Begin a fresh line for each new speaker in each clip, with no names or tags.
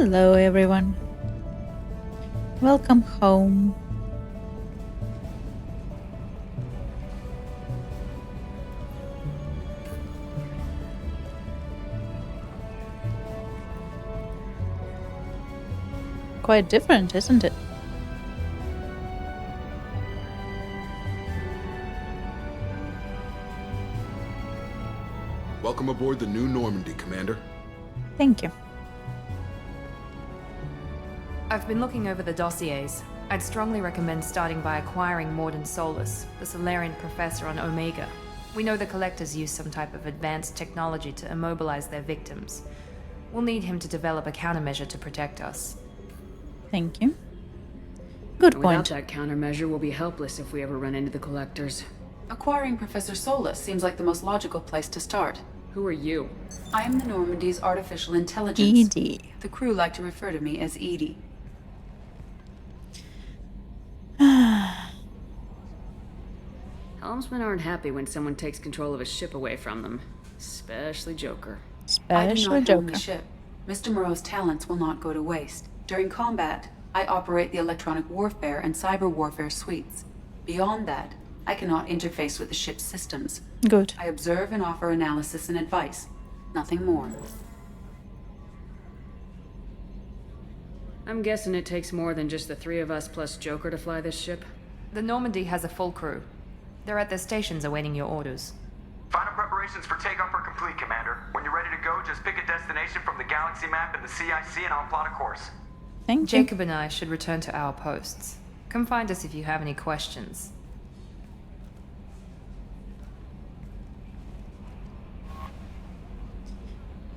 Hello everyone. Welcome home. Quite different, isn't it?
Welcome aboard the new Normandy, Commander.
Thank you.
I've been looking over the dossiers. I'd strongly recommend starting by acquiring Morden Solus, the Solarian professor on Omega. We know the Collectors use some type of advanced technology to immobilize their victims. We'll need him to develop a countermeasure to protect us.
Thank you. Good
Without
point.
that countermeasure, we'll be helpless if we ever run into the Collectors.
Acquiring Professor Solus seems like the most logical place to start.
Who are you?
I am the Normandy's artificial intelligence.
Edie.
The crew like to refer to me as Edie.
Helmsmen aren't happy when someone takes control of a ship away from them. Especially Joker.
I do
Special
not helm
Joker.
the ship. Mr. Moreau's talents will not go to waste. During combat, I operate the electronic warfare and cyber warfare suites. Beyond that, I cannot interface with the ship's systems.
Good.
I observe and offer analysis and advice. Nothing more.
I'm guessing it takes more than just the three of us plus Joker to fly this ship.
The Normandy has a full crew. They're at their stations awaiting your orders.
Final preparations for takeoff are complete, Commander. When you're ready to go, just pick a destination from the galaxy map in the CIC and I'll plot a course.
Thank you.
Jacob and I should return to our posts. Come find us if you have any questions.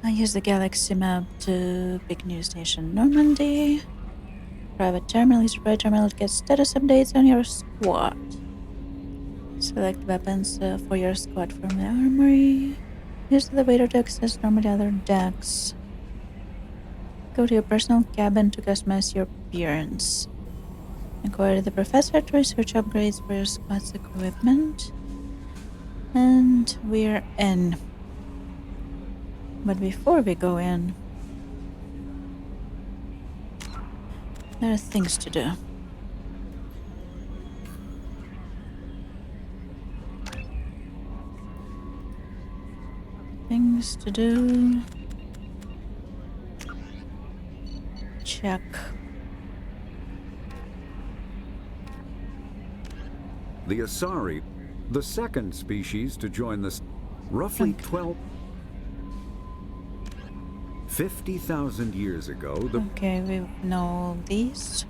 I use the galaxy map to pick new station Normandy. Private terminal is right terminal to get status updates on your squad. Select weapons for your squad from the armory. Use the elevator to access Normandy other decks. Go to your personal cabin to customize your appearance. Acquire the professor to research upgrades for your squad's equipment. And we're in. But before we go in, there are things to do. Things to do. Check.
The Asari, the second species to join this, roughly 50,000 years ago,
Okay, we know these.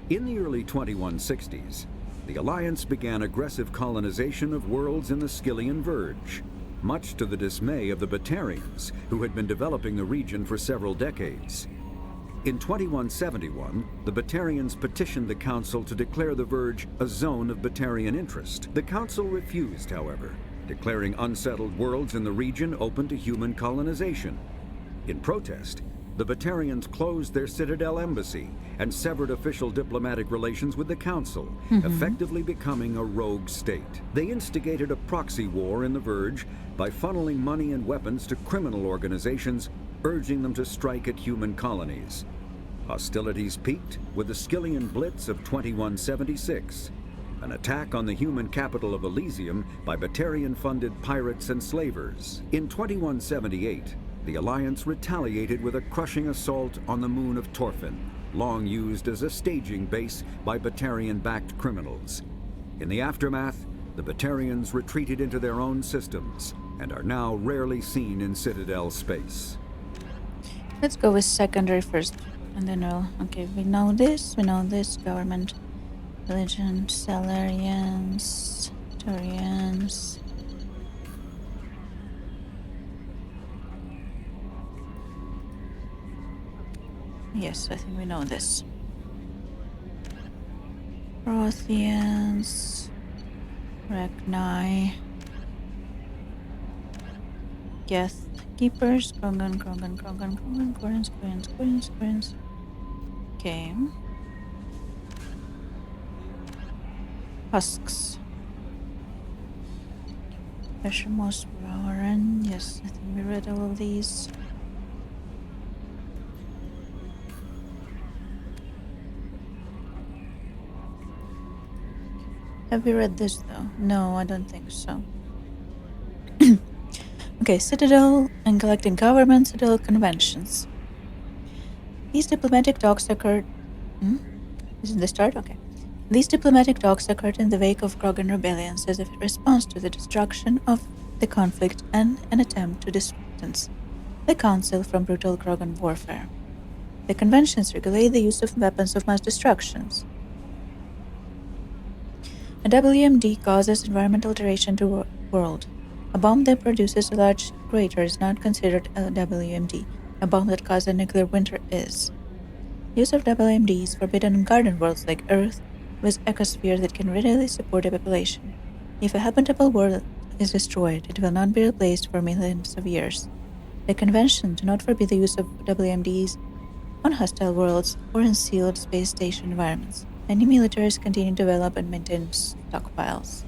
in the early 2160s, the Alliance began aggressive colonization of worlds in the Skyllian Verge, much to the dismay of the Batarians, who had been developing the region for several decades. In 2171, the Batarians petitioned the Council to declare the Verge a zone of Batarian interest. The Council refused, however, declaring unsettled worlds in the region open to human colonization. In protest, the Batarians closed their Citadel embassy and severed official diplomatic relations with the Council, effectively becoming a rogue state. They instigated a proxy war in the Verge by funneling money and weapons to criminal organizations, urging them to strike at human colonies. Hostilities peaked with the Skyllian Blitz of 2176, an attack on the human capital of Elysium by Batarian-funded pirates and slavers. In 2178, the Alliance retaliated with a crushing assault on the moon of Torfin, long used as a staging base by Batarian-backed criminals. In the aftermath, the Batarians retreated into their own systems and are now rarely seen in Citadel space.
Let's go with secondary first, and then we'll... Okay, we know this, government, religion, Salarians, Turians. Yes, I think we know this. Protheans, Ragni, Geth Keepers, Krogan, Queens. Okay. Husks. Veshamos, Warren. Yes, I think we read all of these. Have you read this though? No, I don't think so. Okay, Citadel and Galactic Government Citadel Conventions. These diplomatic talks occurred... Is it the start? Okay. These diplomatic talks occurred in the wake of Krogan rebellions as a response to the destruction of the conflict and an attempt to distance the Council from brutal Krogan warfare. The conventions regulate the use of weapons of mass destruction. A WMD causes environmental alteration to the world. A bomb that produces a large crater is not considered a WMD. A bomb that causes a nuclear winter is. Use of WMD is forbidden in garden worlds like Earth, with ecosphere that can readily support a population. If a habitable world is destroyed, it will not be replaced for millions of years. The convention do not forbid the use of WMDs on hostile worlds or in sealed space station environments. Many militaries continue to develop and maintain stockpiles.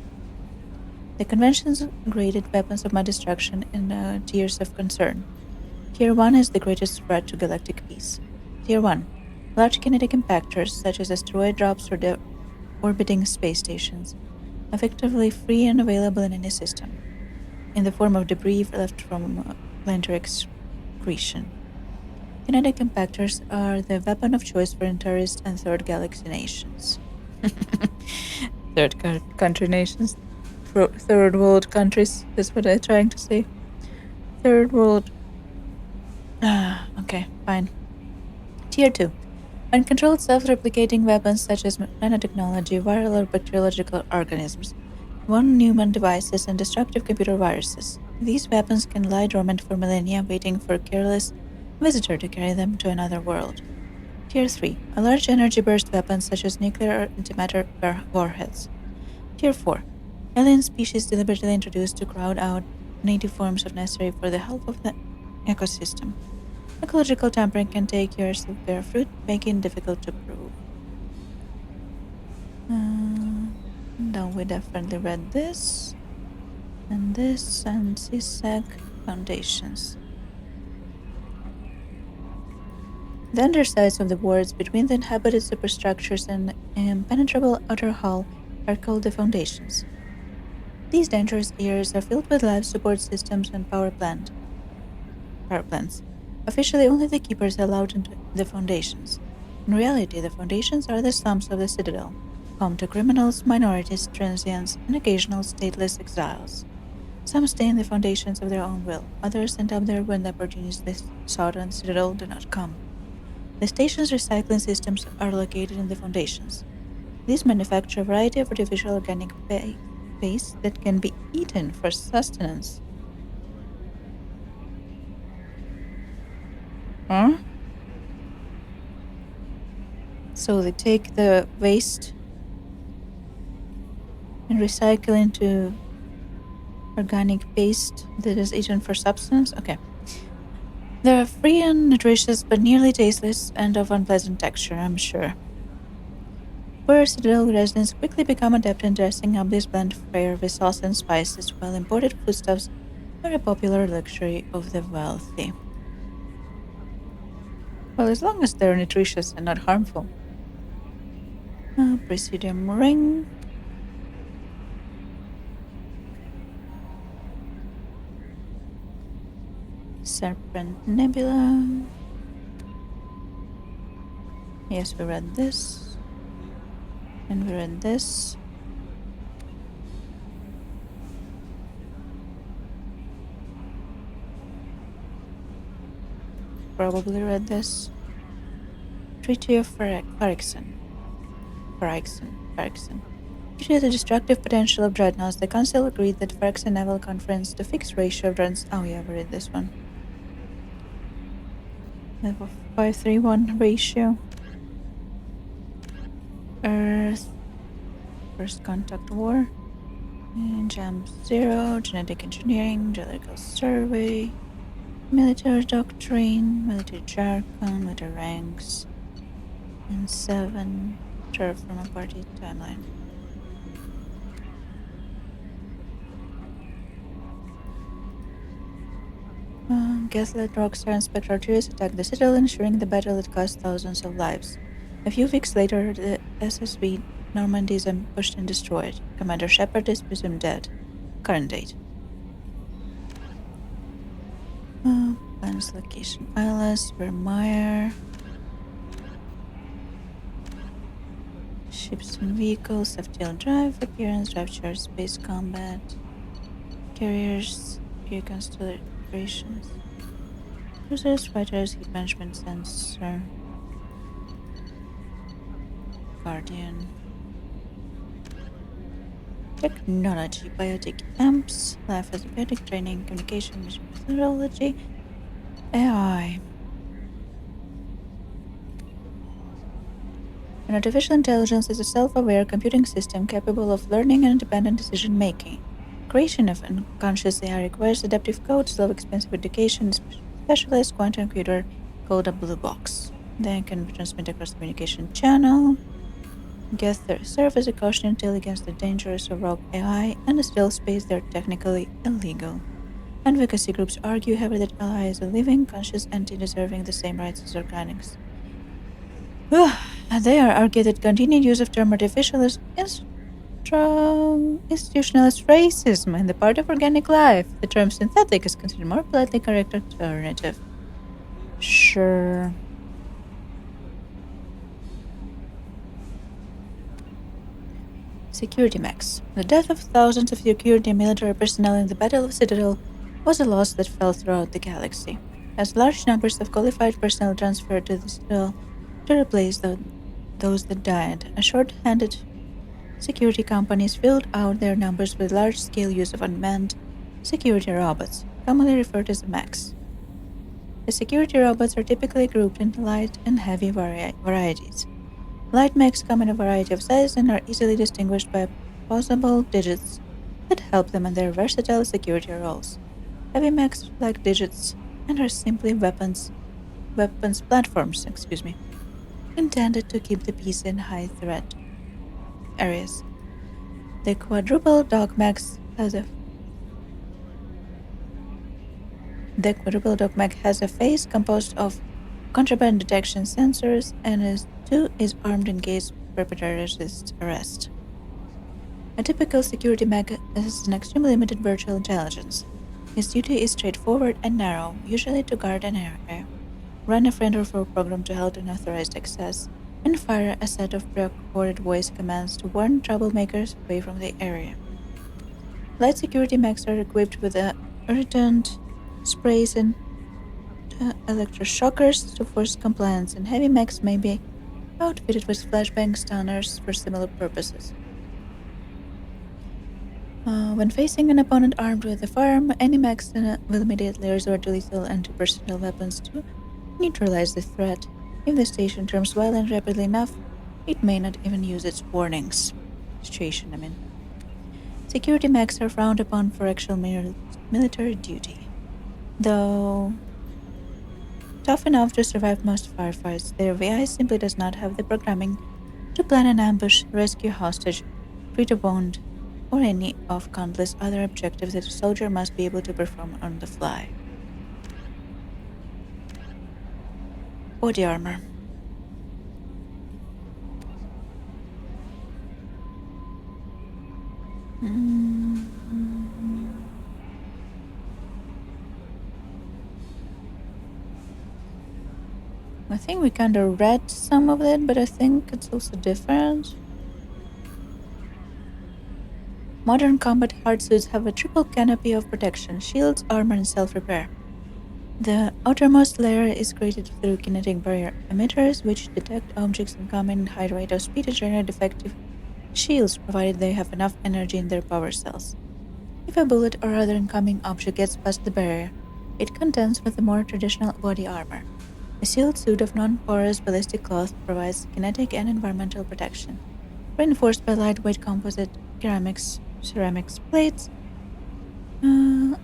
The conventions graded weapons of mass destruction in tiers of concern. Tier 1 is the greatest threat to galactic peace. Tier 1. Large kinetic impactors, such as asteroid drops or orbiting space stations, effectively free and available in any system, in the form of debris left from planetary excretion. Kinetic impactors are the weapon of choice for tourist and third galaxy nations. Third country nations. Third world countries, that's what I'm trying to say. Third world. Okay, fine. Tier 2. Uncontrolled self-replicating weapons such as nanotechnology, viral or bacteriological organisms, non-human devices, and destructive computer viruses. These weapons can lie dormant for millennia, waiting for a careless visitor to carry them to another world. Tier 3. A large energy burst weapons such as nuclear or antimatter warheads. Tier 4. Alien species deliberately introduced to crowd out native forms if necessary for the health of the ecosystem. Ecological tampering can take years to bear fruit, making it difficult to prove. No, we definitely read this, and CSEC foundations. The undersides of the wards between the inhabited superstructures and impenetrable outer hull are called the foundations. These dangerous areas are filled with life support systems and power plants. Officially, only the keepers are allowed into the foundations. In reality, the foundations are the slums of the Citadel, home to criminals, minorities, transients, and occasional stateless exiles. Some stay in the foundations of their own will, others end up there when the opportunities they sought on Citadel do not come. The station's recycling systems are located in the foundations. These manufacture a variety of artificial organic waste that can be eaten for sustenance. Huh? So they take the waste and recycle into organic paste that is eaten for substance? Okay. They're free and nutritious, but nearly tasteless and of unpleasant texture, I'm sure. Poor Citadel residents quickly become adept in dressing up this bland fare with sauce and spices, while imported foodstuffs are a popular luxury of the wealthy. Well, as long as they're nutritious and not harmful. Presidium ring. Serpent Nebula. Yes, we read this. And we read this. Probably read this. Treaty of Farixon. Due to the destructive potential of dreadnoughts, the Council agreed that Farixon Naval Conference to fixed ratio of dreadnoughts. Oh yeah, we read this one. Level 531 ratio. Earth. First contact war. And Jam 0. Genetic engineering. Geological survey. Military doctrine. Military jargon. Military ranks. And 7. Terraform party timeline. Gaslit, Rockstar, and Spectre Artillery attacked the Citadel, ensuring the battle that cost thousands of lives. A few weeks later, the SSB Normandy is ambushed and destroyed. Commander Shepard is presumed dead. Current date. Plans location. Islas, Vermeer. Ships and vehicles, FTL drive, appearance, drive charge, space combat. Carriers, gear constellations. Cruisers, fighters, heat management sensor. Guardian. Technology, biotic amps, life as biotic training, communication, methodology, AI. An artificial intelligence is a self-aware computing system capable of learning and independent decision-making. Creation of unconscious AI requires adaptive code, slow, expensive education, specialized quantum computer called a blue box. Then can be transmitted across the communication channel. Guests serve as a cautionary tale against the dangers of rogue AI, and in still space they are technically illegal. Advocacy groups argue, however, that AI is a living, conscious entity deserving the same rights as organics. They are argued that continued use of term artificial is institutionalist racism on the part of organic life. The term synthetic is considered more politely correct alternative. Sure. Security mechs. The death of thousands of security and military personnel in the Battle of Citadel was a loss that fell throughout the galaxy, as large numbers of qualified personnel transferred to the Citadel to replace those that died. A short-handed security companies filled out their numbers with large-scale use of unmanned security robots, commonly referred to as mechs. The security robots are typically grouped into light and heavy varieties. Light mechs come in a variety of sizes and are easily distinguished by opposable digits that help them in their versatile security roles. Heavy mechs lack digits and are simply weapons platforms, intended to keep the peace in high threat areas. The quadruple dog mech has a face composed of contraband detection sensors and is armed in case perpetrators resist arrest. A typical security mech has an extremely limited virtual intelligence. His duty is straightforward and narrow, usually to guard an area, run a friend or foe program to halt unauthorized access, and fire a set of pre-recorded voice commands to warn troublemakers away from the area. Light security mechs are equipped with irritant sprays and electroshockers to force compliance, and heavy mechs may be outfitted with flashbang stunners for similar purposes. When facing an opponent armed with a firearm, any mechs will immediately resort to lethal anti-personnel weapons to neutralize the threat. If the station turns violent rapidly enough, it may not even use its warnings. Security mechs are frowned upon for actual military duty. Though tough enough to survive most firefights, their VI simply does not have the programming to plan an ambush, rescue a hostage, treat a wound, or any of countless other objectives that a soldier must be able to perform on the fly. Body armor. I think we kinda read some of it, but I think it's also different. Modern combat hardsuits have a triple canopy of protection: shields, armor, and self-repair. The outermost layer is created through kinetic barrier emitters, which detect objects and come in high rate of speed to generate effective shields, provided they have enough energy in their power cells. If a bullet or other incoming object gets past the barrier, it contends with the more traditional body armor. A sealed suit of non-porous ballistic cloth provides kinetic and environmental protection, reinforced by lightweight composite ceramics plates in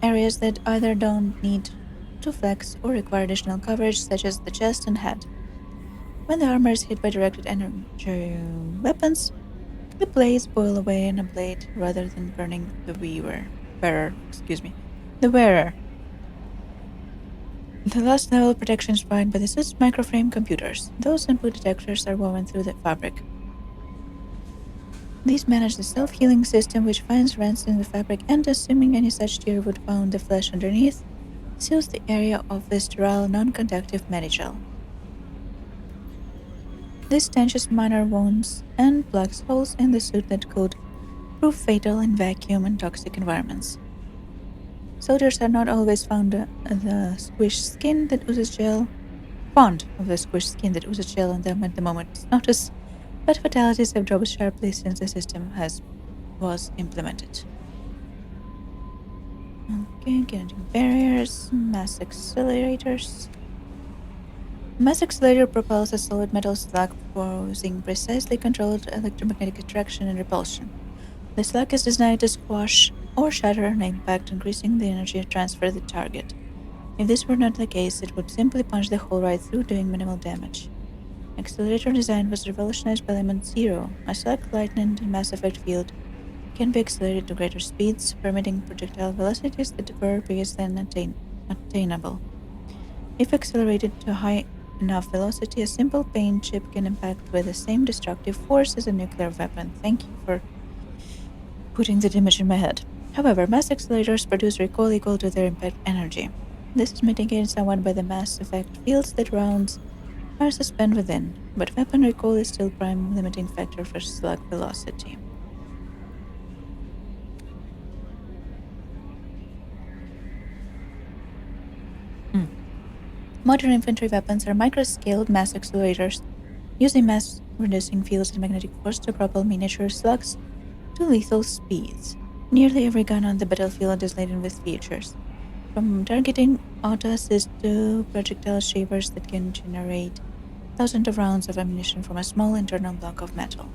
areas that either don't need to flex or require additional coverage, such as the chest and head. When the armor is hit by directed energy weapons, the blades boil away in a blade rather than burning the wearer. The last level of protection is provided by the suit's microframe computers. Those input detectors are woven through the fabric. These manage the self-healing system, which finds rents in the fabric and, assuming any such tear would found the flesh underneath, seals the area of the sterile, non-conductive medigel. This stanches minor wounds and plugs holes in the suit that could prove fatal in vacuum and toxic environments. Soldiers are not always fond of the squished skin that oozes gel on them at the moment it's noticed, but fatalities have dropped sharply since the system was implemented. Okay, kinetic barriers, mass accelerators. Mass accelerator propels a solid metal slug using precisely controlled electromagnetic attraction and repulsion. The slug is designed to squash or shatter on impact, increasing the energy transfer to the target. If this were not the case, it would simply punch the hole right through, doing minimal damage. Accelerator design was revolutionized by Element Zero, a slug lightened mass effect field can be accelerated to greater speeds, permitting projectile velocities that were previously unattainable. If accelerated to high enough velocity, a simple paint chip can impact with the same destructive force as a nuclear weapon. Thank you for putting that image in my head. However, mass accelerators produce recoil equal to their impact energy. This is mitigated somewhat by the mass effect fields that rounds are suspended within, but weapon recoil is still prime limiting factor for slug velocity. Modern infantry weapons are micro-scaled mass accelerators, using mass-reducing fields and magnetic force to propel miniature slugs to lethal speeds. Nearly every gun on the battlefield is laden with features, from targeting auto-assist to projectile shavers that can generate thousands of rounds of ammunition from a small internal block of metal.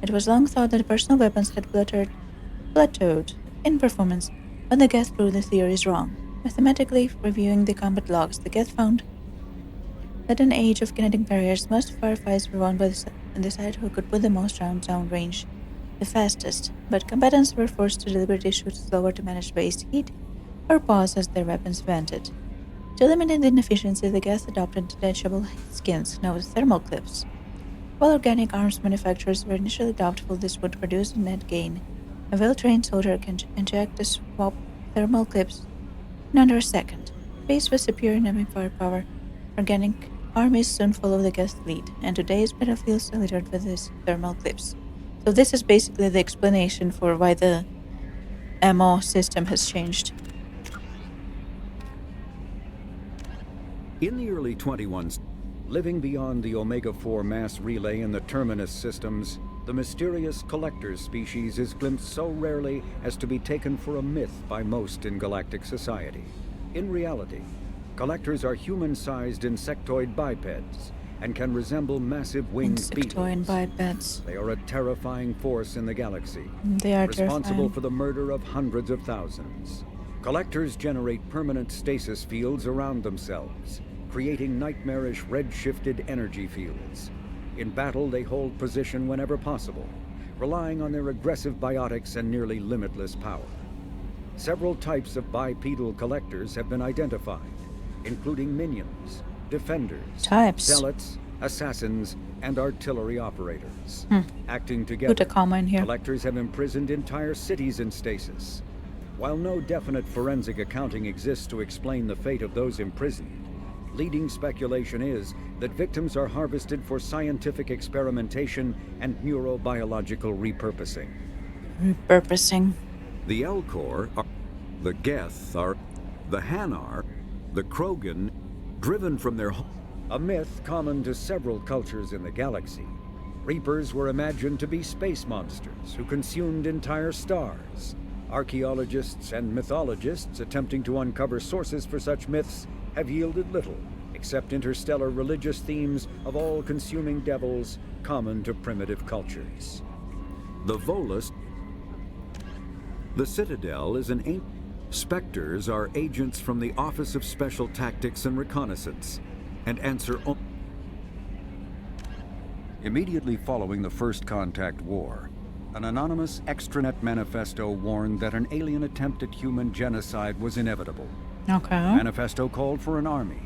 It was long thought that personal weapons had plateaued in performance, but the Geth proved the theory is wrong. Mathematically reviewing the combat logs, the Geth found that in an age of kinetic barriers, most firefights were won by the side who could put the most rounds down range the fastest, but combatants were forced to deliberately shoot slower to manage waste heat or pause as their weapons vented. To limit the inefficiency, the Geth adopted detachable skins, known as thermal clips. While organic arms manufacturers were initially doubtful this would produce a net gain, a well-trained soldier can inject a swap thermal clips in under a second. Faced with superior enemy firepower, organic armies soon follow the Geth lead, and today's battlefields are littered with these thermal clips. So this is basically the explanation for why the ammo system has changed.
In the early 21s, living beyond the Omega-4 mass relay and the Terminus systems, the mysterious collector's species is glimpsed so rarely as to be taken for a myth by most in galactic society. In reality, collectors are human-sized insectoid bipeds and can resemble massive winged beetles.
Bipeds.
They are a terrifying force in the galaxy,
They are
responsible
terrifying.
for the murder of hundreds of thousands. Collectors generate permanent stasis fields around themselves, creating nightmarish red-shifted energy fields. In battle, they hold position whenever possible, relying on their aggressive biotics and nearly limitless power. Several types of bipedal collectors have been identified, including minions, defenders, zealots, assassins, and artillery operators. Acting together,
Put a comma in here.
collectors have imprisoned entire cities in stasis. While no definite forensic accounting exists to explain the fate of those imprisoned, leading speculation is that victims are harvested for scientific experimentation and neurobiological repurposing. The Elcor are the Geth are the Hanar, the Krogan, driven from their home. A myth common to several cultures in the galaxy. Reapers were imagined to be space monsters who consumed entire stars. Archaeologists and mythologists attempting to uncover sources for such myths have yielded little, except interstellar religious themes of all-consuming devils common to primitive cultures. The Volus. The Citadel is an ancient. Spectres are agents from the Office of Special Tactics and Reconnaissance, and answer. Immediately following the First Contact War, an anonymous extranet manifesto warned that an alien attempt at human genocide was inevitable.
Okay.
The manifesto called for an army,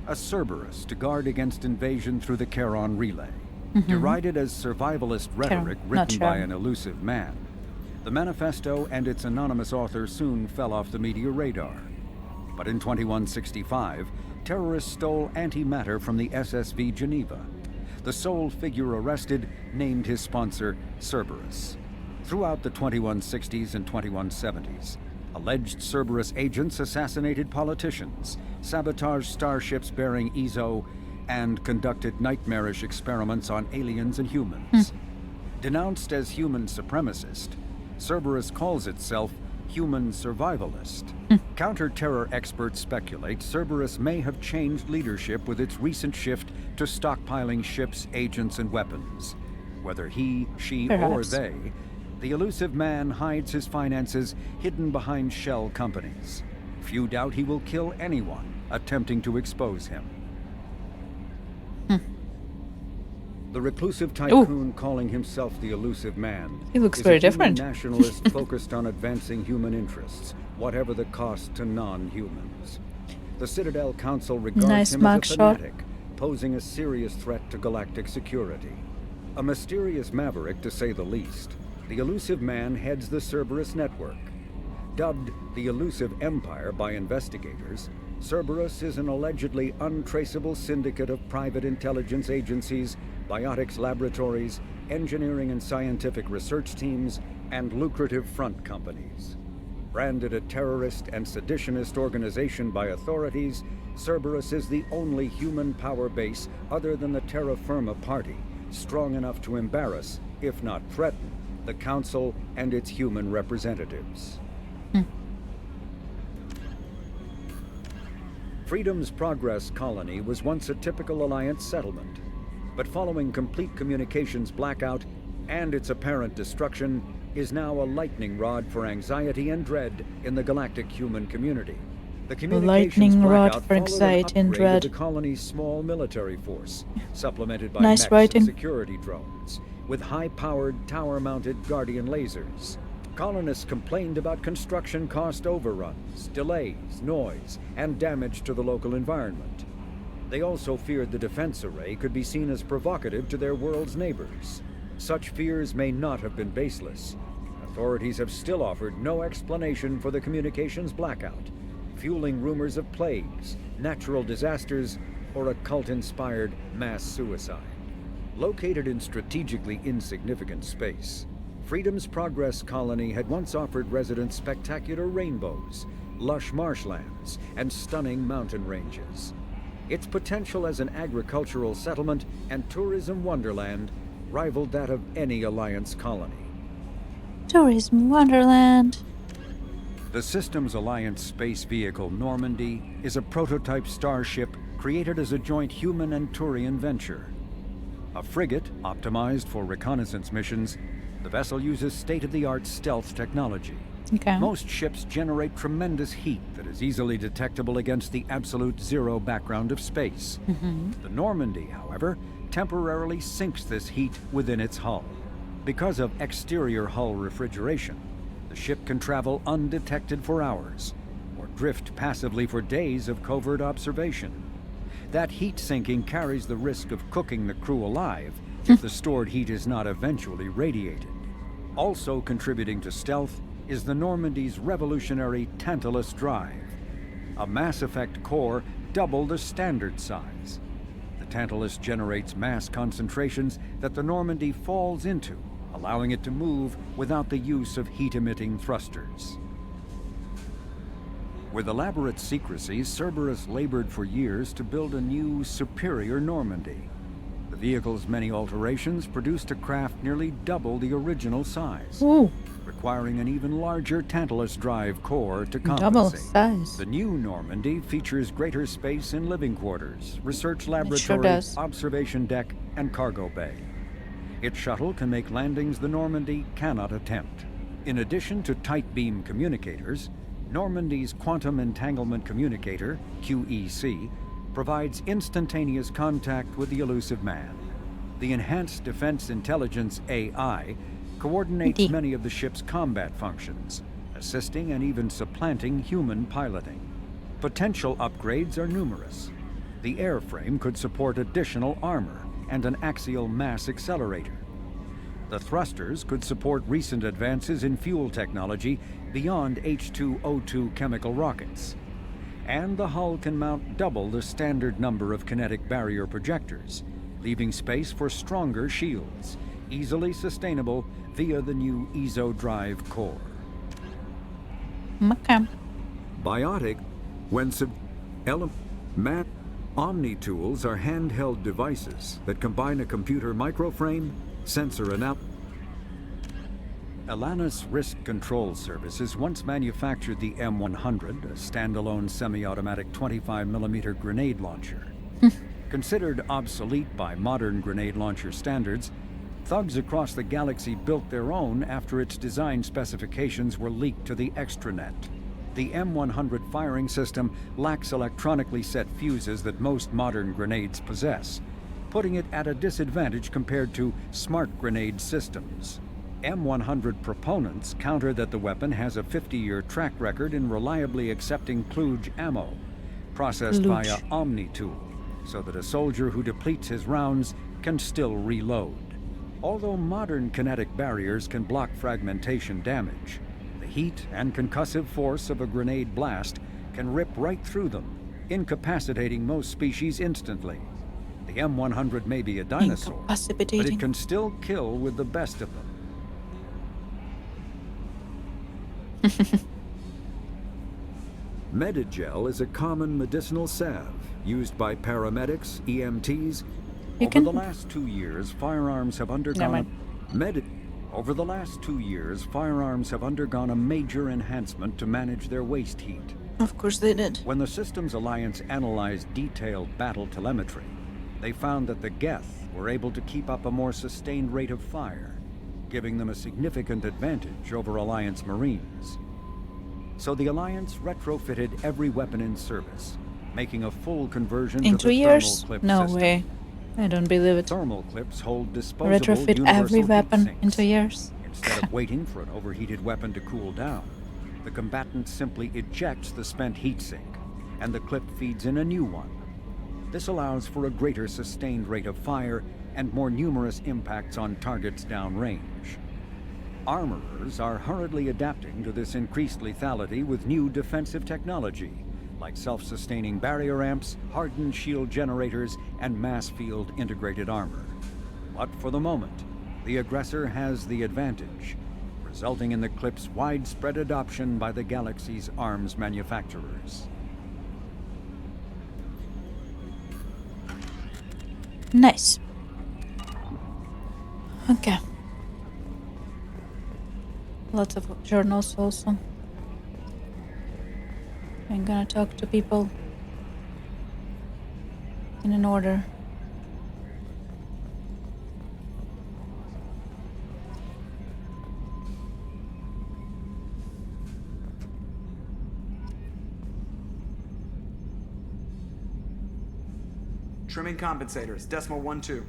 a Cerberus, to guard against invasion through the Charon relay. Derided as survivalist rhetoric
not
written by
sure.
an elusive man, the manifesto and its anonymous author soon fell off the media radar. But in 2165, terrorists stole antimatter from the SSV Geneva. The sole figure arrested named his sponsor Cerberus. Throughout the 2160s and 2170s, alleged Cerberus agents assassinated politicians, sabotaged starships bearing EZO, and conducted nightmarish experiments on aliens and humans. Denounced as human supremacist, Cerberus calls itself human survivalist. Counter-terror experts speculate Cerberus may have changed leadership with its recent shift to stockpiling ships, agents, and weapons. Whether he, she,
Perhaps.
or they, the elusive man hides his finances hidden behind shell companies. Few doubt he will kill anyone attempting to expose him. The reclusive tycoon calling himself the elusive man
He looks
is
very
a human
different.
nationalist focused on advancing human interests, whatever the cost to non-humans. The Citadel Council regards
Nice
him as a
mugshot.
fanatic, posing a serious threat to galactic security. A mysterious maverick, to say the least, the elusive man heads the Cerberus network. Dubbed the Elusive Empire by investigators, Cerberus is an allegedly untraceable syndicate of private intelligence agencies, biotics laboratories, engineering and scientific research teams, and lucrative front companies. Branded a terrorist and seditionist organization by authorities, Cerberus is the only human power base other than the Terra Firma Party, strong enough to embarrass, if not threaten, the Council and its human representatives. Freedom's Progress colony was once a typical Alliance settlement, but following complete communications blackout and its apparent destruction, is now a lightning rod for anxiety and dread in the galactic human community. The communications
lightning rod
blackout
for
followed an
anxiety and
upgrade of
dread.
the colony's small military force, supplemented by
Nice
mechs
writing.
and security drones, with high-powered, tower-mounted Guardian lasers. Colonists complained about construction cost overruns, delays, noise, and damage to the local environment. They also feared the defense array could be seen as provocative to their world's neighbors. Such fears may not have been baseless. Authorities have still offered no explanation for the communications blackout, fueling rumors of plagues, natural disasters, or a cult-inspired mass suicide. Located in strategically insignificant space, Freedom's Progress colony had once offered residents spectacular rainbows, lush marshlands, and stunning mountain ranges. Its potential as an agricultural settlement and tourism wonderland rivaled that of any Alliance colony.
Tourism Wonderland.
The Systems Alliance space vehicle Normandy is a prototype starship created as a joint human and Turian venture. A frigate optimized for reconnaissance missions, the vessel uses state-of-the-art stealth technology.
Okay.
Most ships generate tremendous heat that is easily detectable against the absolute zero background of space. The Normandy, however, temporarily sinks this heat within its hull. Because of exterior hull refrigeration, the ship can travel undetected for hours, or drift passively for days of covert observation. That heat sinking carries the risk of cooking the crew alive if the stored heat is not eventually radiated. Also contributing to stealth is the Normandy's revolutionary Tantalus drive, a Mass Effect core double the standard size. The Tantalus generates mass concentrations that the Normandy falls into, allowing it to move without the use of heat-emitting thrusters. With elaborate secrecy, Cerberus labored for years to build a new, superior Normandy. The vehicle's many alterations produced a craft nearly double the original size,
Ooh,
requiring an even larger Tantalus drive core to
double
compensate.
size.
The new Normandy features greater space in living quarters, research
sure
laboratory,
does.
observation deck, and cargo bay. Its shuttle can make landings the Normandy cannot attempt. In addition to tight beam communicators, Normandy's Quantum Entanglement Communicator, QEC, provides instantaneous contact with the elusive man. The Enhanced Defense Intelligence AI coordinates
Indeed.
many of the ship's combat functions, assisting and even supplanting human piloting. Potential upgrades are numerous. The airframe could support additional armor, and an axial mass accelerator. The thrusters could support recent advances in fuel technology beyond H2O2 chemical rockets. And the hull can mount double the standard number of kinetic barrier projectors, leaving space for stronger shields, easily sustainable via the new ESO drive core.
Okay.
Biotic, when Omni tools are handheld devices that combine a computer microframe, sensor and Alanis Risk Control Services once manufactured the M100, a standalone semi-automatic 25mm grenade launcher. Considered obsolete by modern grenade launcher standards, thugs across the galaxy built their own after its design specifications were leaked to the extranet. The M100 firing system lacks electronically set fuses that most modern grenades possess, putting it at a disadvantage compared to smart grenade systems. M100 proponents counter that the weapon has a 50-year track record in reliably accepting kludge ammo, processed via Omni tool, so that a soldier who depletes his rounds can still reload. Although modern kinetic barriers can block fragmentation damage, the heat and concussive force of a grenade blast can rip right through them, incapacitating most species instantly. The M100 may be a dinosaur, but it can still kill with the best of them. Medigel is a common medicinal salve used by paramedics, EMTs. Over the last 2 years, firearms have undergone a major enhancement to manage their waste heat.
Of course they did.
When the Systems Alliance analyzed detailed battle telemetry, they found that the Geth were able to keep up a more sustained rate of fire, giving them a significant advantage over Alliance Marines. So the Alliance retrofitted every weapon in service, making a full conversion
in
to
2
the
years?
thermal clip
No
system.
way. I don't believe it.
Thermal clips hold disposable
Retrofit every
universal
weapon
heat
in
sinks.
2 years.
Instead of waiting for an overheated weapon to cool down, the combatant simply ejects the spent heat sink, and the clip feeds in a new one. This allows for a greater sustained rate of fire and more numerous impacts on targets downrange. Armorers are hurriedly adapting to this increased lethality with new defensive technology, like self-sustaining barrier amps, hardened shield generators, and mass field integrated armor. But for the moment, the aggressor has the advantage, resulting in the clip's widespread adoption by the galaxy's arms manufacturers.
Nice. Okay. Lots of journals also. I'm gonna talk to people in an order.
Trimming compensators, decimal 1-2.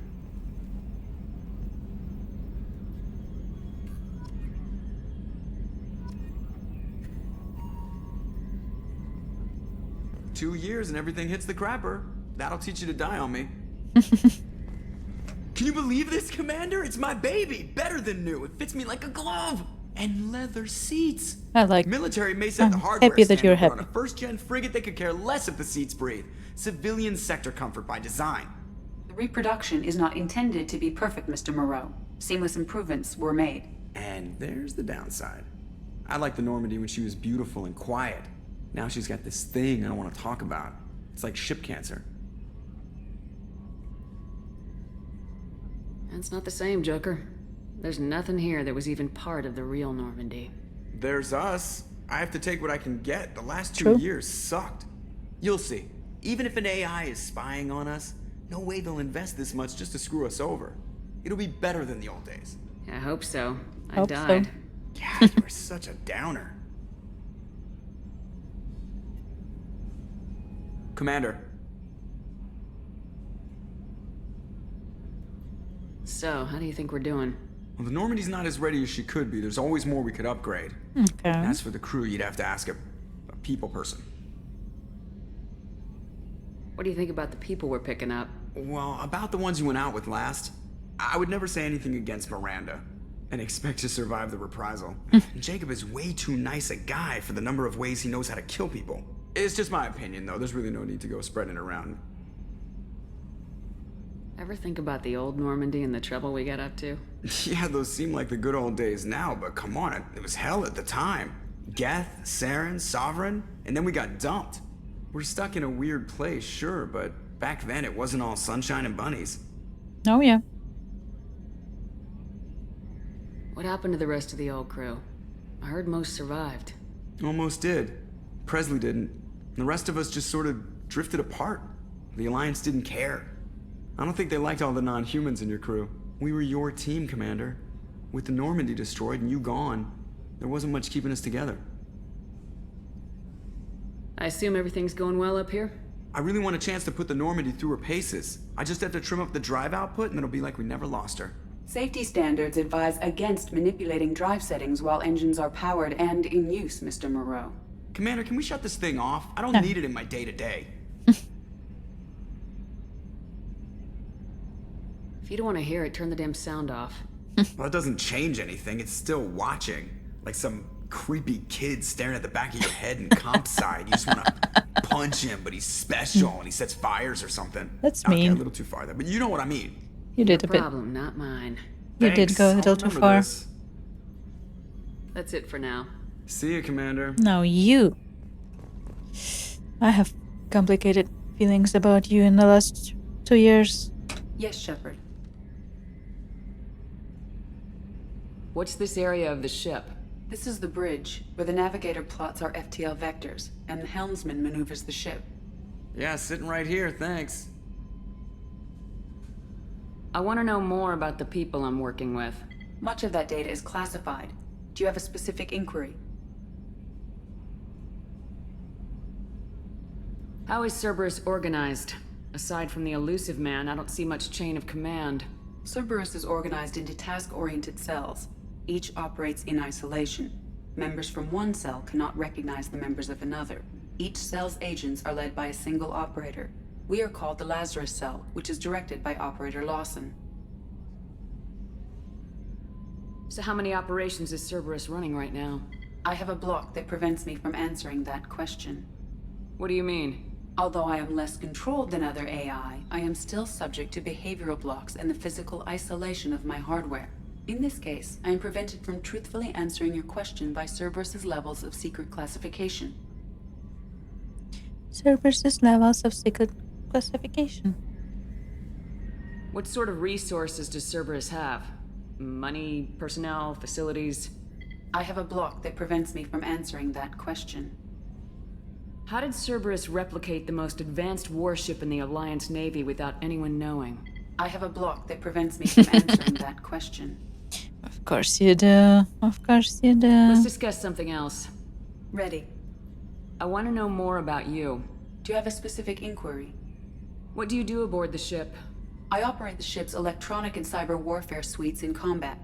Two years and everything hits the crapper. That'll teach you to die on me. Can you believe this, Commander? It's my baby. Better than new. It fits me like a glove. And leather seats.
I like.
Military may set the
I'm
hardware
happy that you're
standard, but
happy.
on a first-gen frigate, they could care less if the seats breathe. Civilian sector comfort by design.
The reproduction is not intended to be perfect, Mr. Moreau. Seamless improvements were made.
And there's the downside. I liked the Normandy when she was beautiful and quiet. Now she's got this thing I don't want to talk about. It's like ship cancer.
That's not the same, Joker. There's nothing here that was even part of the real Normandy.
There's us. I have to take what I can get. The last 2
True.
years sucked. You'll see. Even if an AI is spying on us, no way they'll invest this much just to screw us over. It'll be better than the old days.
I hope so. I
Hope so.
died.
Yeah, you were such a downer. Commander.
So, how do you think we're doing?
Well, the Normandy's not as ready as she could be. There's always more we could upgrade.
Okay.
As for the crew, you'd have to ask a people person.
What do you think about the people we're picking up?
Well, about the ones you went out with last, I would never say anything against Miranda and expect to survive the reprisal. Jacob is way too nice a guy for the number of ways he knows how to kill people. It's just my opinion, though. There's really no need to go spreading it around.
Ever think about the old Normandy and the trouble we got up to?
Yeah, those seem like the good old days now, but come on, it was hell at the time. Geth, Saren, Sovereign, and then we got dumped. We're stuck in a weird place, sure, but back then it wasn't all sunshine and bunnies.
Oh, yeah.
What happened to the rest of the old crew? I heard most survived.
Almost did. Presley didn't. The rest of us just sort of drifted apart. The Alliance didn't care. I don't think they liked all the non-humans in your crew. We were your team, Commander. With the Normandy destroyed and you gone, there wasn't much keeping us together.
I assume everything's going well up here?
I really want a chance to put the Normandy through her paces. I just have to trim up the drive output and it'll be like we never lost her.
Safety standards advise against manipulating drive settings while engines are powered and in use, Mr. Moreau.
Commander, can we shut this thing off? I don't need it in my day-to-day.
If you don't want to hear it, turn the damn sound off.
Well, it doesn't change anything. It's still watching. Like some creepy kid staring at the back of your head in comp side. You just want to punch him, but he's special and he sets fires or something.
That's
Okay,
mean.
a little too far there, but you know what I mean.
You did a bit.
Problem, not mine.
You did go a little too far.
This.
That's it for now.
See you, Commander.
No, you. I have complicated feelings about you in the last 2 years.
Yes, Shepard.
What's this area of the ship?
This is the bridge, where the navigator plots our FTL vectors, and the helmsman maneuvers the ship.
Yeah, sitting right here, thanks.
I want to know more about the people I'm working with.
Much of that data is classified. Do you have a specific inquiry?
How is Cerberus organized? Aside from the elusive man, I don't see much chain of command.
Cerberus is organized into task-oriented cells. Each operates in isolation. Members from one cell cannot recognize the members of another. Each cell's agents are led by a single operator. We are called the Lazarus Cell, which is directed by Operator Lawson.
So how many operations is Cerberus running right now?
I have a block that prevents me from answering that question.
What do you mean?
Although I am less controlled than other AI, I am still subject to behavioral blocks and the physical isolation of my hardware. In this case, I am prevented from truthfully answering your question by Cerberus's levels of secret classification.
Cerberus's levels of secret classification.
What sort of resources does Cerberus have? Money, personnel, facilities?
I have a block that prevents me from answering that question.
How did Cerberus replicate the most advanced warship in the Alliance Navy without anyone knowing?
I have a block that prevents me from answering that question.
Of course you do. Of course you do.
Let's discuss something else.
Ready.
I want to know more about you.
Do you have a specific inquiry?
What do you do aboard the ship?
I operate the ship's electronic and cyber warfare suites in combat.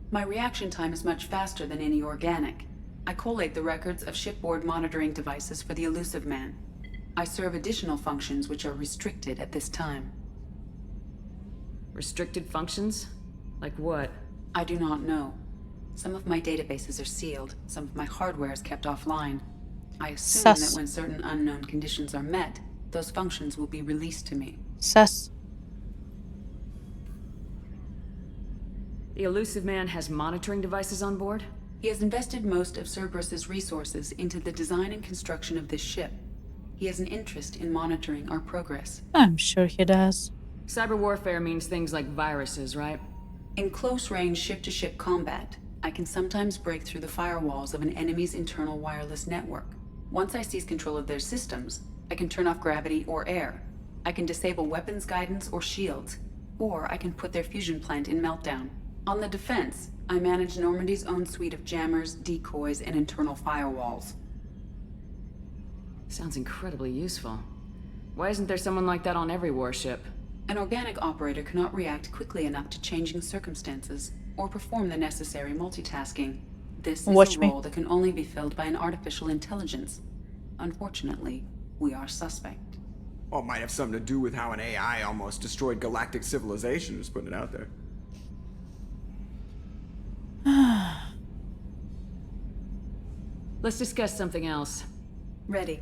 My reaction time is much faster than any organic. I collate the records of shipboard monitoring devices for the elusive man. I serve additional functions which are restricted at this time.
Restricted functions? Like what?
I do not know. Some of my databases are sealed, some of my hardware is kept offline. I assume that when certain unknown conditions are met, those functions will be released to me.
Sus.
The elusive man has monitoring devices on board?
He has invested most of Cerberus's resources into the design and construction of this ship. He has an interest in monitoring our progress.
I'm sure he does.
Cyber warfare means things like viruses, right?
In close-range ship-to-ship combat, I can sometimes break through the firewalls of an enemy's internal wireless network. Once I seize control of their systems, I can turn off gravity or air. I can disable weapons guidance or shields, or I can put their fusion plant in meltdown. On the defense, I manage Normandy's own suite of jammers, decoys, and internal firewalls.
Sounds incredibly useful. Why isn't there someone like that on every warship?
An organic operator cannot react quickly enough to changing circumstances, or perform the necessary multitasking. This is a role that can only be filled by an artificial intelligence. Unfortunately, we are suspect.
Well, it might have something to do with how an AI almost destroyed galactic civilization, just putting it out there.
Let's discuss something else.
Ready.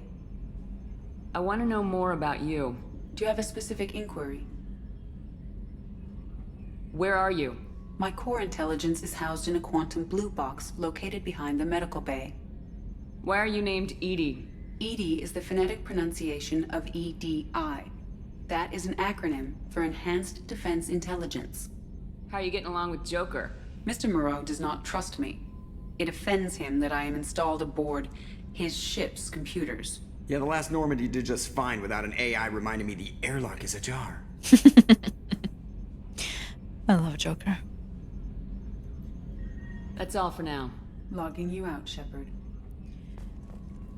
I want to know more about you.
Do you have a specific inquiry?
Where are you?
My core intelligence is housed in a quantum blue box located behind the medical bay.
Why are you named Edie?
EDI is the phonetic pronunciation of EDI. That is an acronym for Enhanced Defense Intelligence.
How are you getting along with Joker?
Mr. Moreau does not trust me. It offends him that I am installed aboard his ship's computers.
Yeah, the last Normandy did just fine without an AI reminding me the airlock is ajar.
I love Joker.
That's all for now.
Logging you out, Shepard.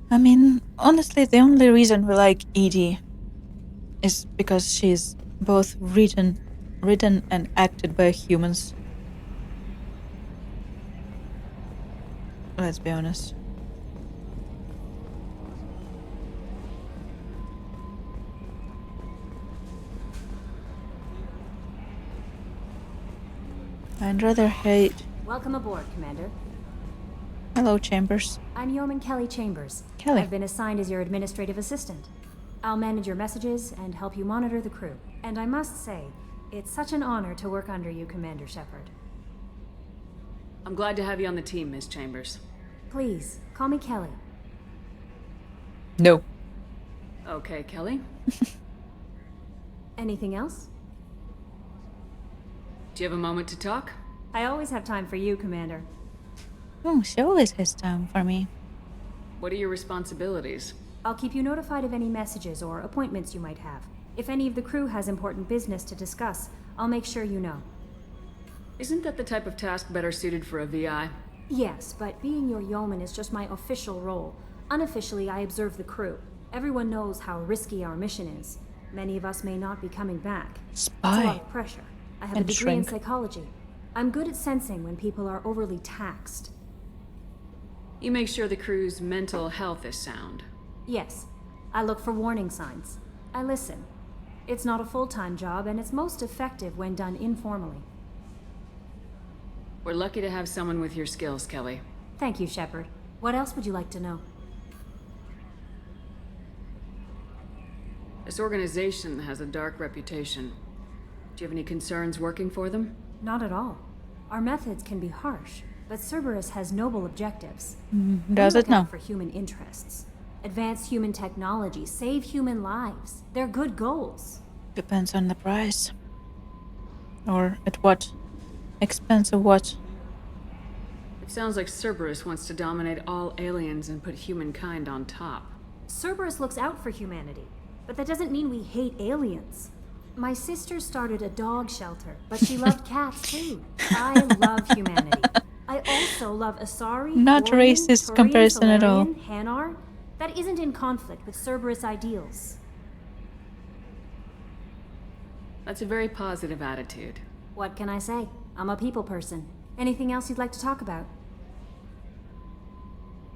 I mean, honestly, the only reason we like Edie is because she's both written and acted by humans. Let's be honest. I'd rather hate.
Welcome aboard, Commander.
Hello, Chambers.
I'm Yeoman Kelly Chambers.
Kelly.
I've been assigned as your administrative assistant. I'll manage your messages and help you monitor the crew. And I must say, it's such an honor to work under you, Commander Shepard.
I'm glad to have you on the team, Miss Chambers.
Please, call me Kelly.
No.
Okay, Kelly.
Anything else?
Do you have a moment to talk?
I always have time for you, Commander.
Oh, she always has time for me.
What are your responsibilities?
I'll keep you notified of any messages or appointments you might have. If any of the crew has important business to discuss, I'll make sure you know.
Isn't that the type of task better suited for a VI?
Yes, but being your yeoman is just my official role. Unofficially, I observe the crew. Everyone knows how risky our mission is. Many of us may not be coming back. It's a lot
Spy.
of pressure. I have a
And
degree in
shrink.
psychology. I'm good at sensing when people are overly taxed.
You make sure the crew's mental health is sound.
Yes, I look for warning signs. I listen. It's not a full-time job, and it's most effective when done informally.
We're lucky to have someone with your skills, Kelly.
Thank you, Shepard. What else would you like to know?
This organization has a dark reputation. Do you have any concerns working for them?
Not at all. Our methods can be harsh, but Cerberus has noble objectives.
Does
We
it
look
now?
out for human interests. Advance human technology, save human lives. They're good goals.
Depends on the price. Or at what expense of what?
It sounds like Cerberus wants to dominate all aliens and put humankind on top.
Cerberus looks out for humanity, but that doesn't mean we hate aliens. My sister started a dog shelter, but she loved cats too. I love humanity. I also love Asari,
Not
Orion,
racist
Turian,
comparison at all.
Solarian, Hanar. That isn't in conflict with Cerberus ideals.
That's a very positive attitude.
What can I say? I'm a people person. Anything else you'd like to talk about?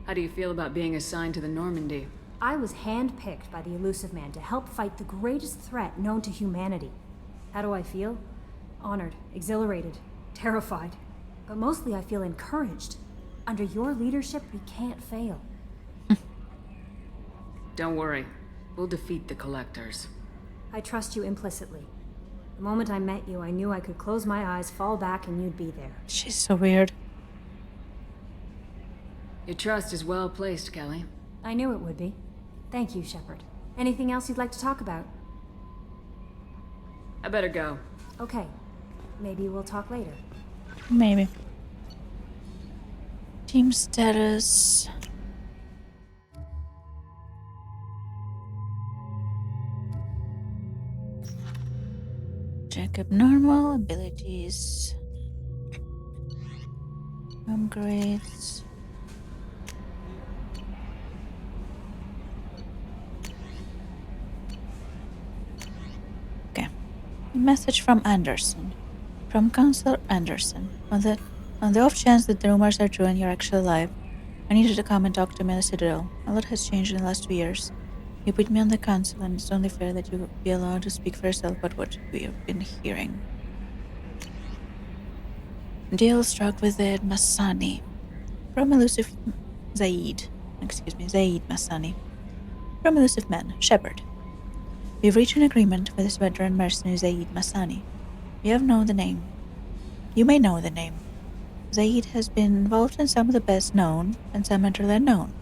How do you feel about being assigned to the Normandy?
I was handpicked by the Elusive Man to help fight the greatest threat known to humanity. How do I feel? Honored, exhilarated, terrified. But mostly I feel encouraged. Under your leadership, we can't fail.
Don't worry. We'll defeat the Collectors.
I trust you implicitly. The moment I met you, I knew I could close my eyes, fall back, and you'd be there.
She's so weird.
Your trust is well placed, Kelly.
I knew it would be. Thank you, Shepard. Anything else you'd like to talk about?
I better go.
Okay. Maybe we'll talk later.
Maybe. Team status. Check abnormal abilities. Upgrades. Okay. Message from Anderson. From Counselor Anderson. On the off chance that the rumors are true and you're actually alive, I need you to come and talk to me in the Citadel. A lot has changed in the last 2 years. You put me on the council, and it's only fair that you be allowed to speak for yourself about what we've been hearing. Deal struck with Zaid Massani. From elusive Zaid Massani. From elusive man, Shepard. We've reached an agreement with this veteran mercenary Zaid Massani. You may know the name. Zaid has been involved in some of the best known, and some utterly unknown,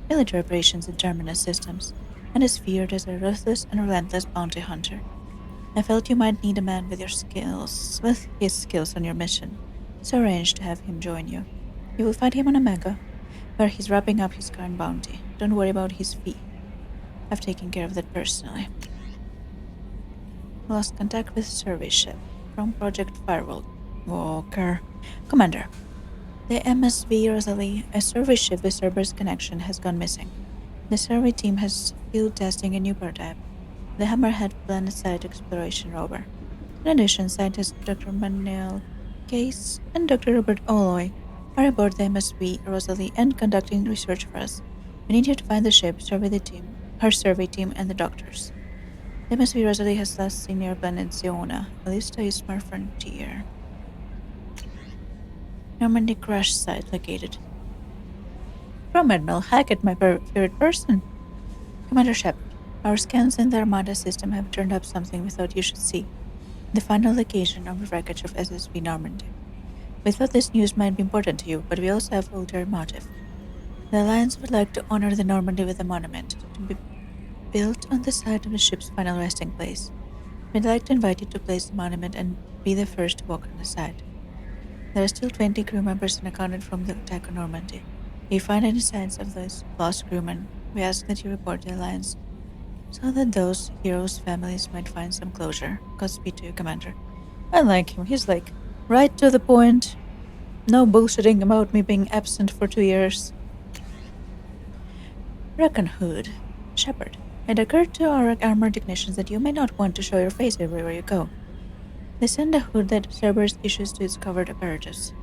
military operations in Terminus systems, and is feared as a ruthless and relentless bounty hunter. I felt you might need a man with his skills on your mission, so arranged to have him join you. You will find him on Omega, where he's wrapping up his current bounty. Don't worry about his fee. I've taken care of that personally. Lost contact with service ship. From Project Firewall. Walker. Commander. The MSV Rosalie, a service ship with Cerberus connection, has gone missing. The survey team has field testing a new prototype, the Hammerhead Planet Site Exploration rover. In addition, scientists Dr. Manuel Case and Dr. Robert Oloy are aboard the MSV Rosalie and conducting research for us. We need you to find the ship, her survey team, and the doctors. The MSV Rosalie has last seen near planet Ziona, a least a smart frontier. Normandy crash site located. From Admiral Hackett, my favorite person. Commander Shepard, our scans in the Armada system have turned up something we thought you should see. The final location of the wreckage of SSV Normandy. We thought this news might be important to you, but we also have ulterior motive. The Alliance would like to honor the Normandy with a monument to be built on the site of the ship's final resting place. We'd like to invite you to place the monument and be the first to walk on the site. There are still 20 crew members unaccounted from the attack on Normandy. If you find any signs of those lost crewmen, we ask that you report the Alliance so that those heroes' families might find some closure. Godspeed to you, Commander. I like him. He's like, right to the point. No bullshitting about me being absent for 2 years. Recon Hood. Shepard. It occurred to our armored technicians that you may not want to show your face everywhere you go. They send a hood that Cerberus issues to its covered operatives.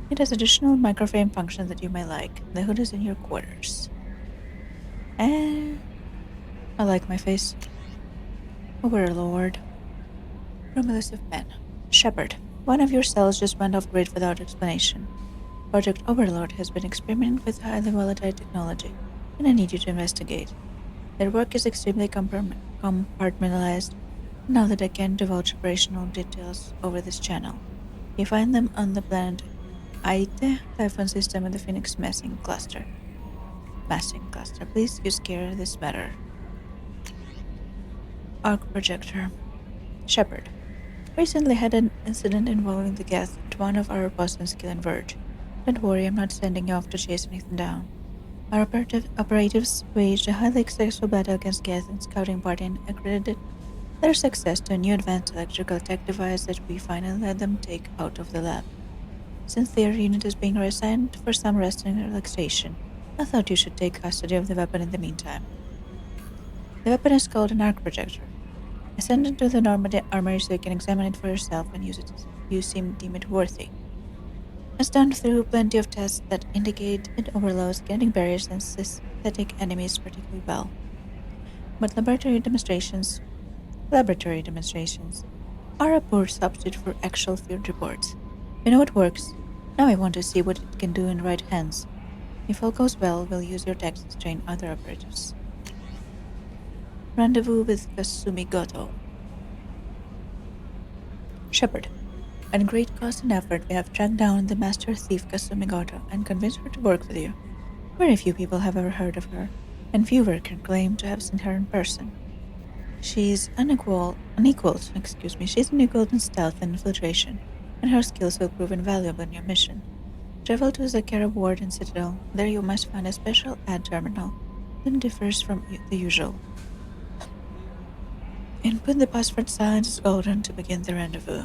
It has additional microframe functions that you may like. The hood is in your quarters. I like my face. Overlord. From elusive men. Shepard. One of your cells just went off grid without explanation. Project Overlord has been experimenting with highly volatile technology, and I need you to investigate. Their work is extremely compartmentalized, now that I can't divulge operational details over this channel. You find them on the planet Aite Typhon system in the Phoenix Massing Cluster. Please use care this matter. Arc Projector. Shepard. Recently had an incident involving the gas at one of our posts in Skill and Verge. Don't worry, I'm not sending you off to chase anything down. Our operatives waged a highly successful battle against Geth and scouting party and accredited their success to a new advanced electrical tech device that we finally let them take out of the lab. Since their unit is being reassigned for some rest and relaxation, I thought you should take custody of the weapon in the meantime. The weapon is called an arc projector. I sent it to the Normandy Armory so you can examine it for yourself and use it as you deem it worthy. It's done through plenty of tests that indicate it overloads getting barriers and synthetic enemies particularly well. But laboratory demonstrations are a poor substitute for actual field reports. We know it works. Now I want to see what it can do in right hands. If all goes well, we'll use your text to train other operatives. Rendezvous with Kasumi Goto. Shepard. At great cost and effort, we have tracked down the master thief Kasumi Goto and convinced her to work with you. Very few people have ever heard of her, and fewer can claim to have seen her in person. She's unequaled in stealth and infiltration, and her skills will prove invaluable in your mission. Travel to Zakera Ward and Citadel. There you must find a special ad terminal that differs from the usual. Input the password Silence Golden to begin the rendezvous.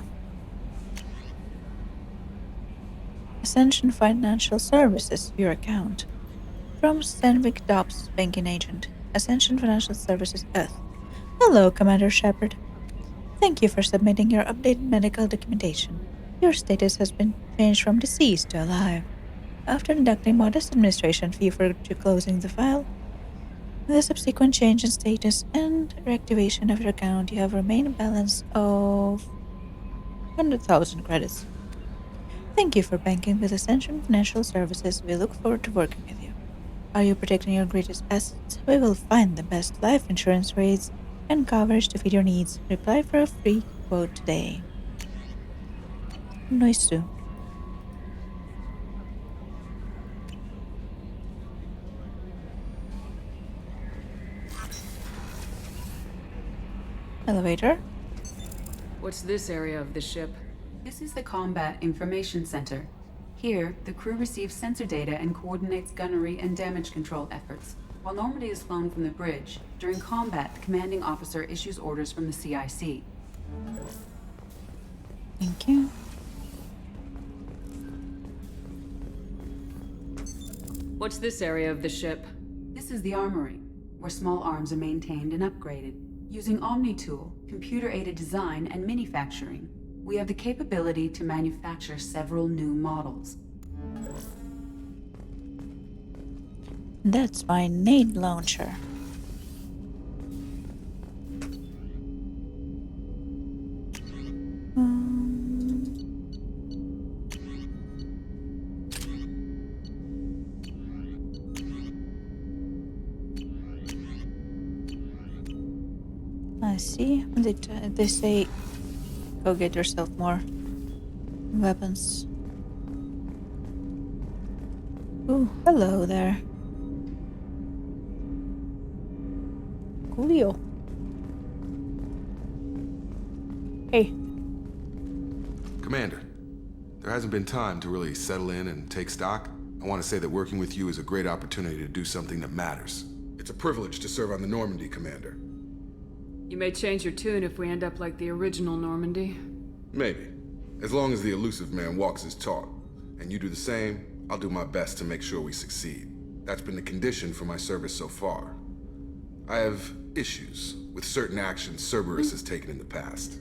Ascension Financial Services, your account. From Stanvik Dobbs, banking agent. Ascension Financial Services, Earth. Hello, Commander Shepard. Thank you for submitting your updated medical documentation. Your status has been changed from deceased to alive. After deducting modest administration fee for closing the file, With a subsequent change in status and reactivation of your account, you have remained balance of 100,000 credits. Thank you for banking with Ascension Financial Services. We look forward to working with you. Are you protecting your greatest assets? We will find the best life insurance rates and coverage to fit your needs. Reply for a free quote today. Noisu. Elevator.
What's this area of the ship?
This is the Combat Information Center. Here, the crew receives sensor data and coordinates gunnery and damage control efforts. While Normandy is flown from the bridge, during combat, the commanding officer issues orders from the CIC.
Thank you.
What's this area of the ship?
This is the armory, where small arms are maintained and upgraded. Using OmniTool, computer-aided design, and manufacturing, we have the capability to manufacture several new models.
That's my nade launcher. I see. They say, go get yourself more weapons. Ooh, hello there. Coolio. Hey.
Commander, there hasn't been time to really settle in and take stock. I want to say that working with you is a great opportunity to do something that matters. It's a privilege to serve on the Normandy, Commander.
You may change your tune if we end up like the original Normandy.
Maybe. As long as the elusive man walks his talk, and you do the same, I'll do my best to make sure we succeed. That's been the condition for my service so far. I have issues with certain actions Cerberus has taken in the past.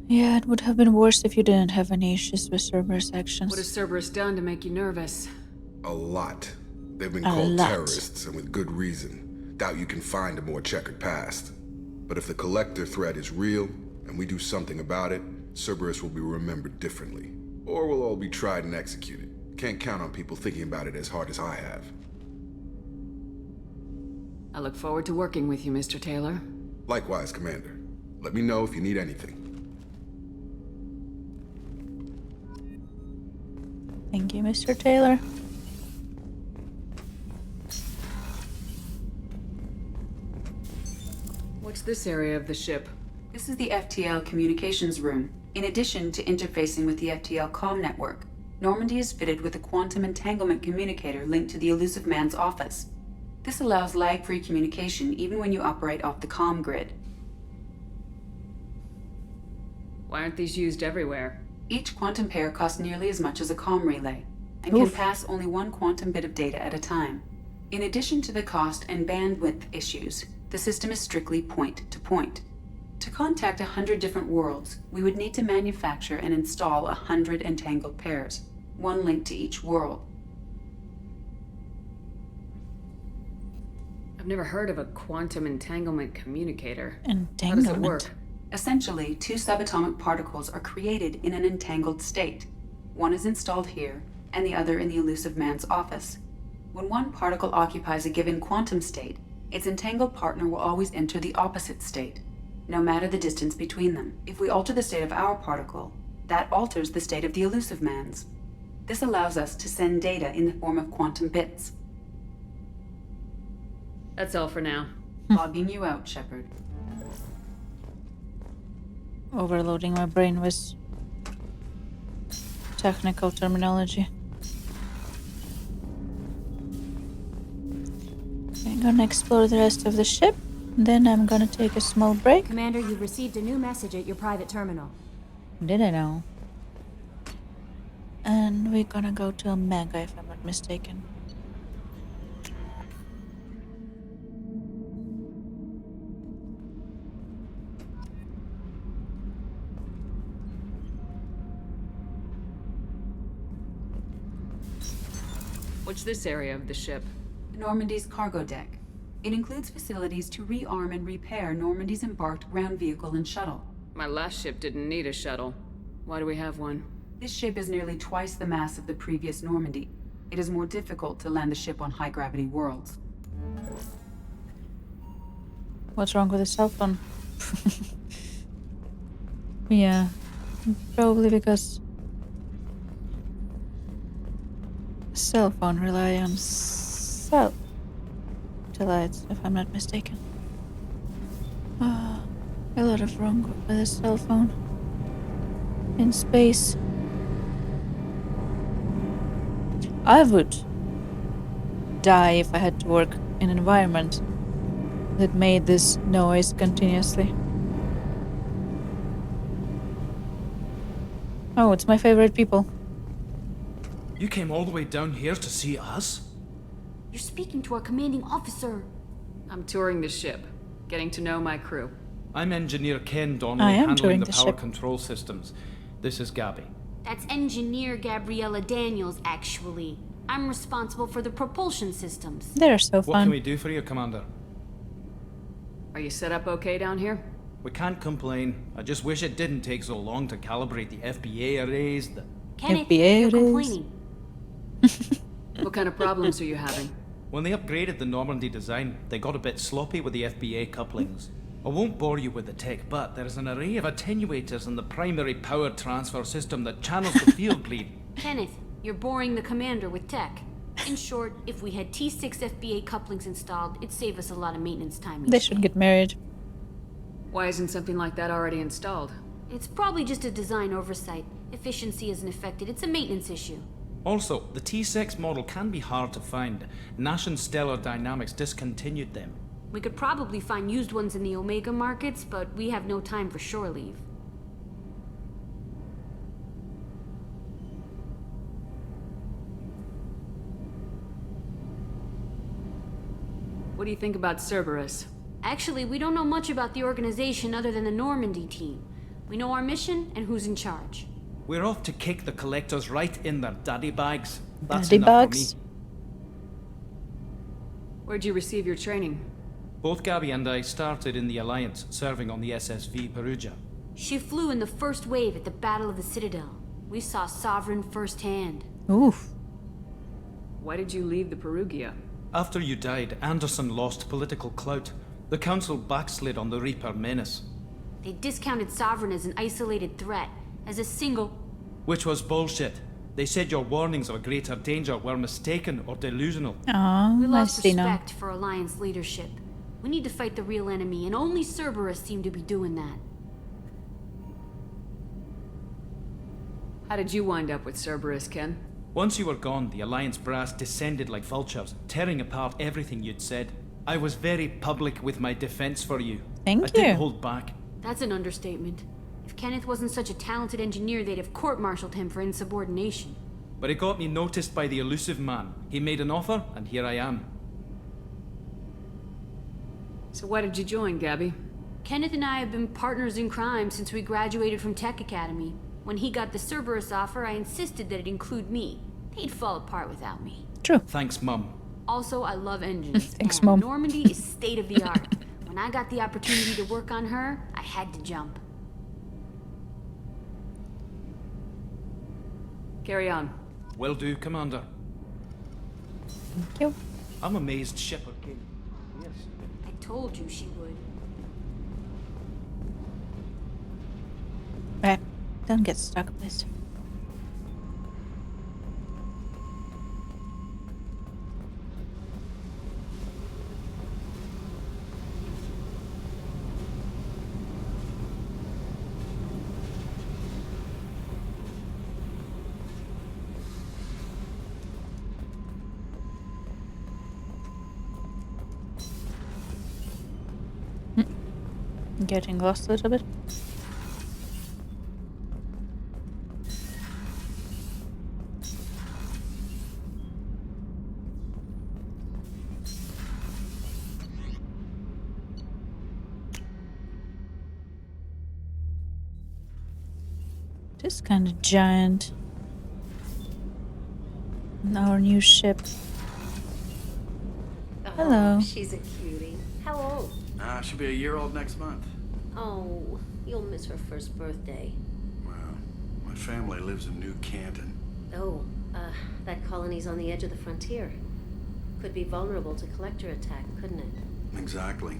Yeah, it would have been worse if you didn't have any issues with Cerberus actions.
What has Cerberus done to make you nervous?
A lot. They've been called terrorists, and with good reason. Doubt you can find a more checkered past. But if the Collector threat is real, and we do something about it, Cerberus will be remembered differently. Or we'll all be tried and executed. Can't count on people thinking about it as hard as I have.
I look forward to working with you, Mr. Taylor.
Likewise, Commander. Let me know if you need anything.
Thank you, Mr. Taylor.
What's this area of the ship?
This is the FTL communications room. In addition to interfacing with the FTL comm network, Normandy is fitted with a quantum entanglement communicator linked to the elusive man's office. This allows lag-free communication even when you operate off the comm grid.
Why aren't these used everywhere?
Each quantum pair costs nearly as much as a comm relay, and can pass only one quantum bit of data at a time. In addition to the cost and bandwidth issues, the system is strictly point-to-point. To contact 100 different worlds, we would need to manufacture and install 100 entangled pairs, one linked to each world.
I've never heard of a quantum entanglement communicator.
Entanglement.
How does it work?
Essentially, two subatomic particles are created in an entangled state. One is installed here, and the other in the elusive man's office. When one particle occupies a given quantum state, its entangled partner will always enter the opposite state, no matter the distance between them. If we alter the state of our particle, that alters the state of the elusive man's. This allows us to send data in the form of quantum bits.
That's all for now.
Logging you out, Shepard.
Overloading my brain with technical terminology. I'm gonna explore the rest of the ship, then I'm gonna take a small break.
Commander, you received a new message at your private terminal.
Did I know? And we're gonna go to Omega if I'm not mistaken.
What's this area of the ship?
Normandy's cargo deck. It includes facilities to rearm and repair Normandy's embarked ground vehicle and shuttle.
My last ship didn't need a shuttle. Why do we have one?
This ship is nearly twice the mass of the previous Normandy. It is more difficult to land the ship on high-gravity worlds.
What's wrong with the cell phone? Yeah, probably because cell phone rely on satellites, if I'm not mistaken. A lot of wrong with a cell phone in space. I would die if I had to work in an environment that made this noise continuously. Oh, it's my favorite people.
You came all the way down here to see us?
You're speaking to our commanding officer.
I'm touring the ship, getting to know my crew.
I'm Engineer Ken Donnelly,
I am
handling
touring
the
the
power
ship.
control systems. This is Gabby.
That's Engineer Gabriella Daniels, actually. I'm responsible for the propulsion systems.
They're so
What can
fun.
we do for you, Commander?
Are you set up okay down here?
We can't complain. I just wish it didn't take so long to calibrate the FBA arrays.
Kenneth,
FBA
you're
it is.
complaining.
What kind of problems are you having?
When they upgraded the Normandy design, they got a bit sloppy with the FBA couplings. I won't bore you with the tech, but there is an array of attenuators in the primary power transfer system that channels the field bleed.
Kenneth, you're boring the commander with tech. In short, if we had T6 FBA couplings installed, it'd save us a lot of maintenance time.
They should get married.
Why isn't something like that already installed?
It's probably just a design oversight. Efficiency isn't affected. It's a maintenance issue.
Also, the T6 model can be hard to find. Nash and Stellar Dynamics discontinued them.
We could probably find used ones in the Omega markets, but we have no time for shore leave.
What do you think about Cerberus?
Actually, we don't know much about the organization other than the Normandy team. We know our mission and who's in charge.
We're off to kick the collectors right in their daddy bags. That's
Daddy
enough
bags?
for me.
Where'd you receive your training?
Both Gabby and I started in the Alliance, serving on the SSV Perugia.
She flew in the first wave at the Battle of the Citadel. We saw Sovereign firsthand.
Oof.
Why did you leave the Perugia?
After you died, Anderson lost political clout. The Council backslid on the Reaper menace.
They discounted Sovereign as an isolated threat, as a single...
Which was bullshit. They said your warnings of a greater danger were mistaken or delusional.
We
Oh, I
lost
see now.
respect for Alliance leadership. We need to fight the real enemy, and only Cerberus seemed to be doing that.
How did you wind up with Cerberus, Ken?
Once you were gone, the Alliance brass descended like vultures, tearing apart everything you'd said. I was very public with my defense for you.
Thank
I didn't
you.
hold back.
That's an understatement. If Kenneth wasn't such a talented engineer, they'd have court-martialed him for insubordination.
But it got me noticed by the elusive man. He made an offer, and here I am.
So why did you join, Gabby?
Kenneth and I have been partners in crime since we graduated from Tech Academy. When he got the Cerberus offer, I insisted that it include me. They'd fall apart without me.
True.
Thanks, Mum.
Also, I love engines.
Thanks,
and
Mom.
Normandy is state-of-the-art. When I got the opportunity to work on her, I had to jump.
Carry on.
Will do, Commander.
Thank you.
I'm amazed Shepard came. Yes.
I told you she would.
Right. Don't get stuck, please. Getting lost a little bit. It is kind of giant. And our new ship. Hello.
She's a cutie. How old?
She'll be a year old next month.
Oh, you'll miss her first birthday.
Well, my family lives in New Canton.
Oh, that colony's on the edge of the frontier. Could be vulnerable to collector attack, couldn't it?
Exactly.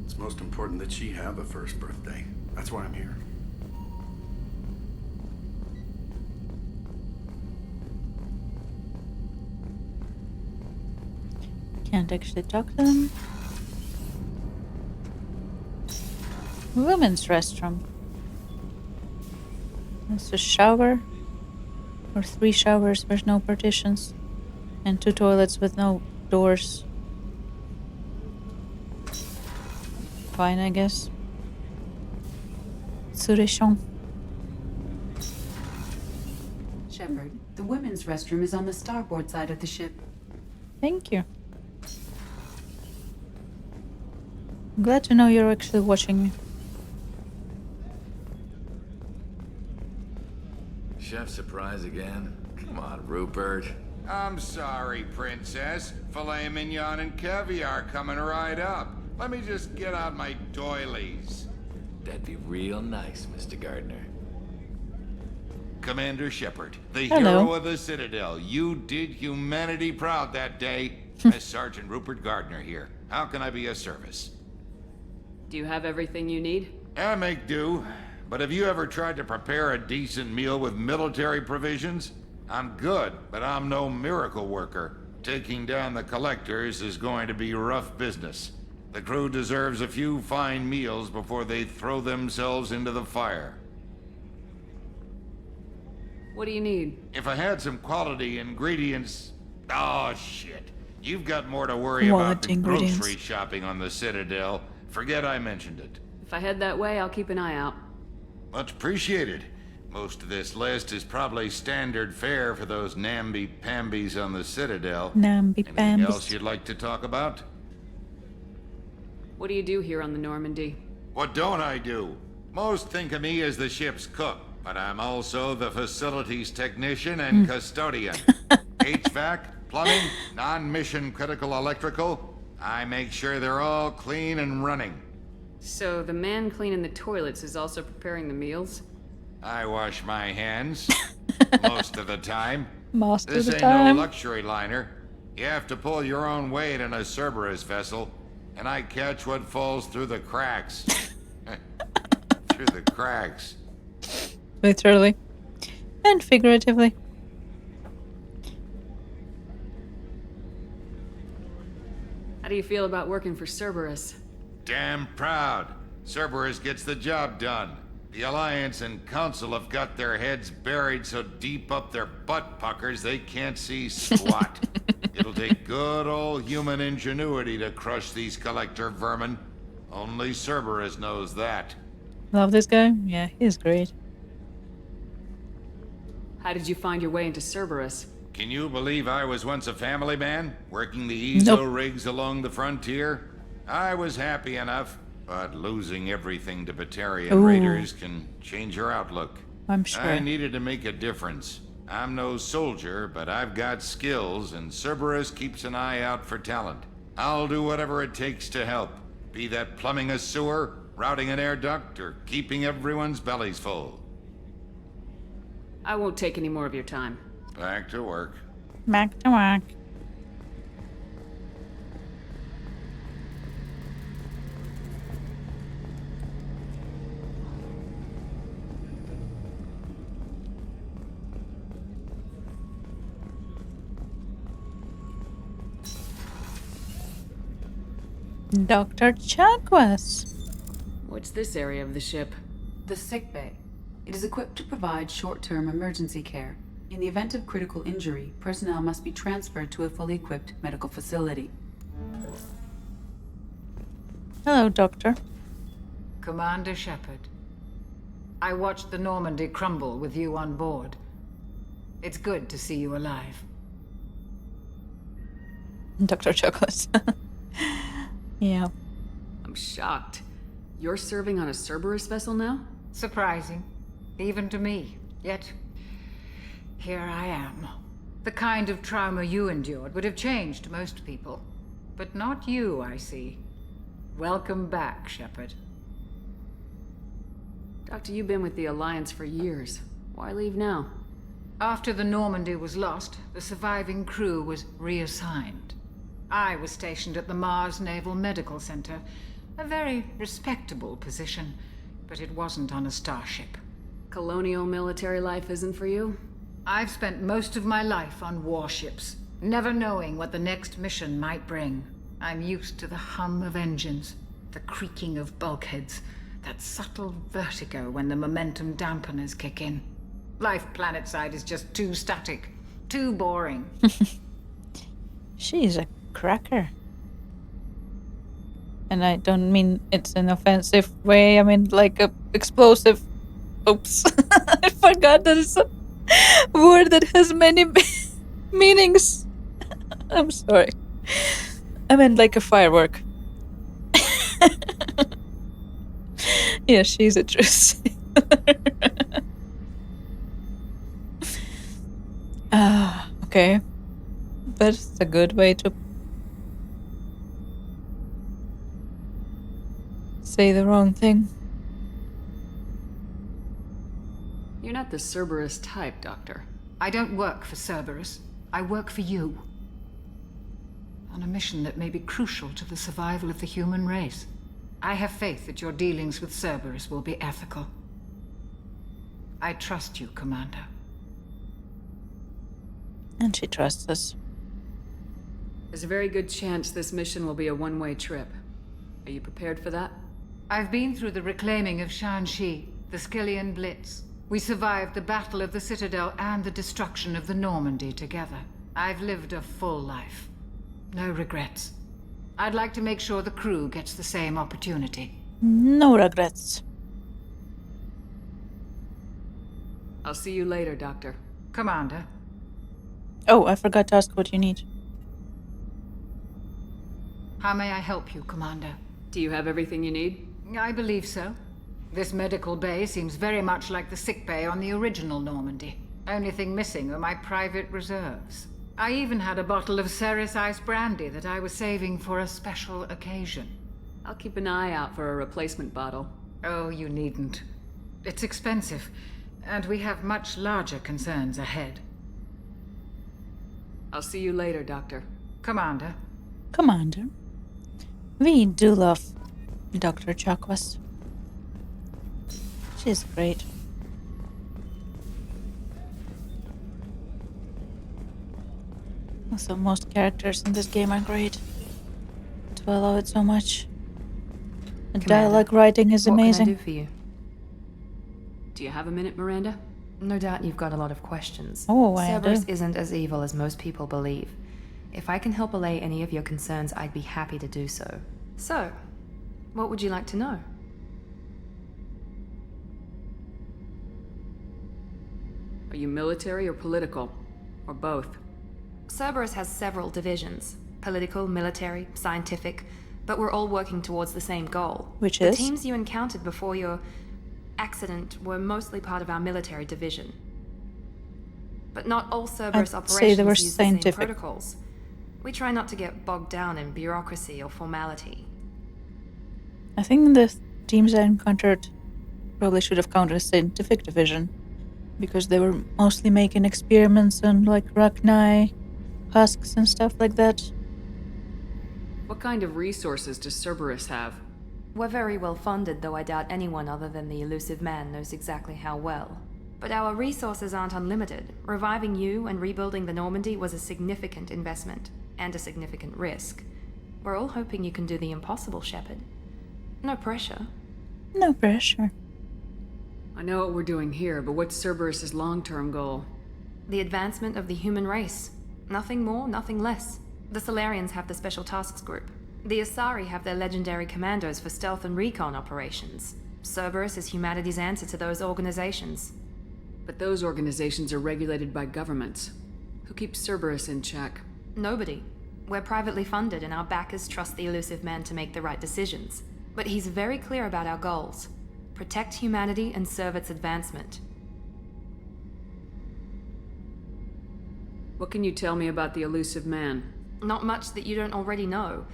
It's most important that she have a first birthday. That's why I'm here.
Can't actually talk to them. Women's restroom. It's a shower. Or 3 showers with no partitions. And 2 toilets with no doors. Fine, I guess. Surishon.
Shepard, the women's restroom is on the starboard side of the ship.
Thank you. I'm glad to know you're actually watching me.
Chef surprise again? Come on, Rupert.
I'm sorry, Princess. Filet mignon and caviar coming right up. Let me just get out my doilies.
That'd be real nice, Mr. Gardner.
Commander Shepard, the
Hello.
hero of the Citadel. You did humanity proud that day. As Sergeant Rupert Gardner here. How can I be of service?
Do you have everything you need?
I make do. But have you ever tried to prepare a decent meal with military provisions? I'm good, but I'm no miracle worker. Taking down the collectors is going to be rough business. The crew deserves a few fine meals before they throw themselves into the fire.
What do you need?
If I had some quality ingredients... Oh, shit. You've got more to worry
What
about than
ingredients?
grocery shopping on the Citadel. Forget I mentioned it.
If I head that way, I'll keep an eye out.
Much appreciated. Most of this list is probably standard fare for those namby-pambies on the Citadel. Anything else
Namby-pambies.
you'd like to talk about?
What do you do here on the Normandy?
What don't I do? Most think of me as the ship's cook, but I'm also the facilities technician and custodian. HVAC, plumbing, non-mission critical electrical. I make sure they're all clean and running.
So the man cleaning the toilets is also preparing the meals?
I wash my hands most of the time.
Most
This
of the
ain't
time.
no luxury liner. You have to pull your own weight in a Cerberus vessel, and I catch what falls through the cracks. Through the cracks.
Literally. And figuratively.
How do you feel about working for Cerberus?
Damn proud. Cerberus gets the job done. The Alliance and Council have got their heads buried so deep up their butt puckers they can't see squat. It'll take good old human ingenuity to crush these collector vermin. Only Cerberus knows that.
Love this guy. Yeah, he's great.
How did you find your way into Cerberus?
Can you believe I was once a family man, working the ESO rigs along the frontier? I was happy enough, but losing everything to Batarian raiders can change your outlook.
I'm sure.
I needed to make a difference. I'm no soldier, but I've got skills, and Cerberus keeps an eye out for talent. I'll do whatever it takes to help, be that plumbing a sewer, routing an air duct, or keeping everyone's bellies full.
I won't take any more of your time.
Back to work.
Back to work. Dr. Chakwas.
What's this area of the ship?
The sick bay. It is equipped to provide short-term emergency care. In the event of critical injury, personnel must be transferred to a fully equipped medical facility.
Hello, Doctor.
Commander Shepard. I watched the Normandy crumble with you on board. It's good to see you alive.
Dr. Chakwas. Yeah.
I'm shocked. You're serving on a Cerberus vessel now?
Surprising, even to me. Yet, here I am. The kind of trauma you endured would have changed most people. But not you, I see. Welcome back, Shepard.
Doctor, you've been with the Alliance for years. Why leave now?
After the Normandy was lost, the surviving crew was reassigned. I was stationed at the Mars Naval Medical Center, a very respectable position, but it wasn't on a starship.
Colonial military life isn't for you?
I've spent most of my life on warships, never knowing what the next mission might bring. I'm used to the hum of engines, the creaking of bulkheads, that subtle vertigo when the momentum dampeners kick in. Life planetside is just too static, too boring.
She's a cracker. And I don't mean it's an offensive way, I mean like a explosive. Oops. I forgot that it's a word that has many meanings. I'm sorry. I meant like a firework. Yeah, she's a true sailor. Okay. That's a good way to say the wrong thing.
You're not the Cerberus type, Doctor.
I don't work for Cerberus. I work for you. On a mission that may be crucial to the survival of the human race. I have faith that your dealings with Cerberus will be ethical. I trust you, Commander.
And she trusts us.
There's a very good chance this mission will be a one-way trip. Are you prepared for that?
I've been through the reclaiming of Shanxi, the Skillian Blitz. We survived the Battle of the Citadel and the destruction of the Normandy together. I've lived a full life. No regrets. I'd like to make sure the crew gets the same opportunity.
No regrets.
I'll see you later, Doctor.
Commander.
Oh, I forgot to ask what you need.
How may I help you, Commander?
Do you have everything you need?
I believe so. This medical bay seems very much like the sick bay on the original Normandy. Only thing missing are my private reserves. I even had a bottle of Ceres Ice brandy that I was saving for a special occasion.
I'll keep an eye out for a replacement bottle.
Oh, you needn't. It's expensive, and we have much larger concerns ahead.
I'll see you later, Doctor.
Commander.
Commander. We do love Dr. Chakwas. She's great. Also, most characters in this game are great. That's why I love it so much. The dialogue writing is amazing.
What can I do for you?
Do you have a minute, Miranda?
No doubt you've got a lot of questions.
Oh, I
Cerberus
do.
isn't as evil as most people believe. If I can help allay any of your concerns, I'd be happy to do so. So, what would you like to know?
Are you military or political? Or both?
Cerberus has several divisions. Political, military, scientific, but we're all working towards the same goal.
Which is?
The teams you encountered before your accident were mostly part of our military division. But not all Cerberus
I'd say
operations
they were
use the same
scientific.
protocols. We try not to get bogged down in bureaucracy or formality.
I think the teams I encountered probably should have counted as scientific division, because they were mostly making experiments on like Rachni, husks and stuff like that.
What kind of resources does Cerberus have?
We're very well funded, though I doubt anyone other than the elusive man knows exactly how well. But our resources aren't unlimited. Reviving you and rebuilding the Normandy was a significant investment, and a significant risk. We're all hoping you can do the impossible, Shepard. No pressure.
No pressure.
I know what we're doing here, but what's Cerberus's long-term goal?
The advancement of the human race. Nothing more, nothing less. The Solarians have the Special Tasks Group. The Asari have their legendary commandos for stealth and recon operations. Cerberus is humanity's answer to those organizations.
But those organizations are regulated by governments. Who keeps Cerberus in check?
Nobody. We're privately funded and our backers trust the elusive man to make the right decisions. But he's very clear about our goals. Protect humanity and serve its advancement.
What can you tell me about the elusive man?
Not much that you don't already know.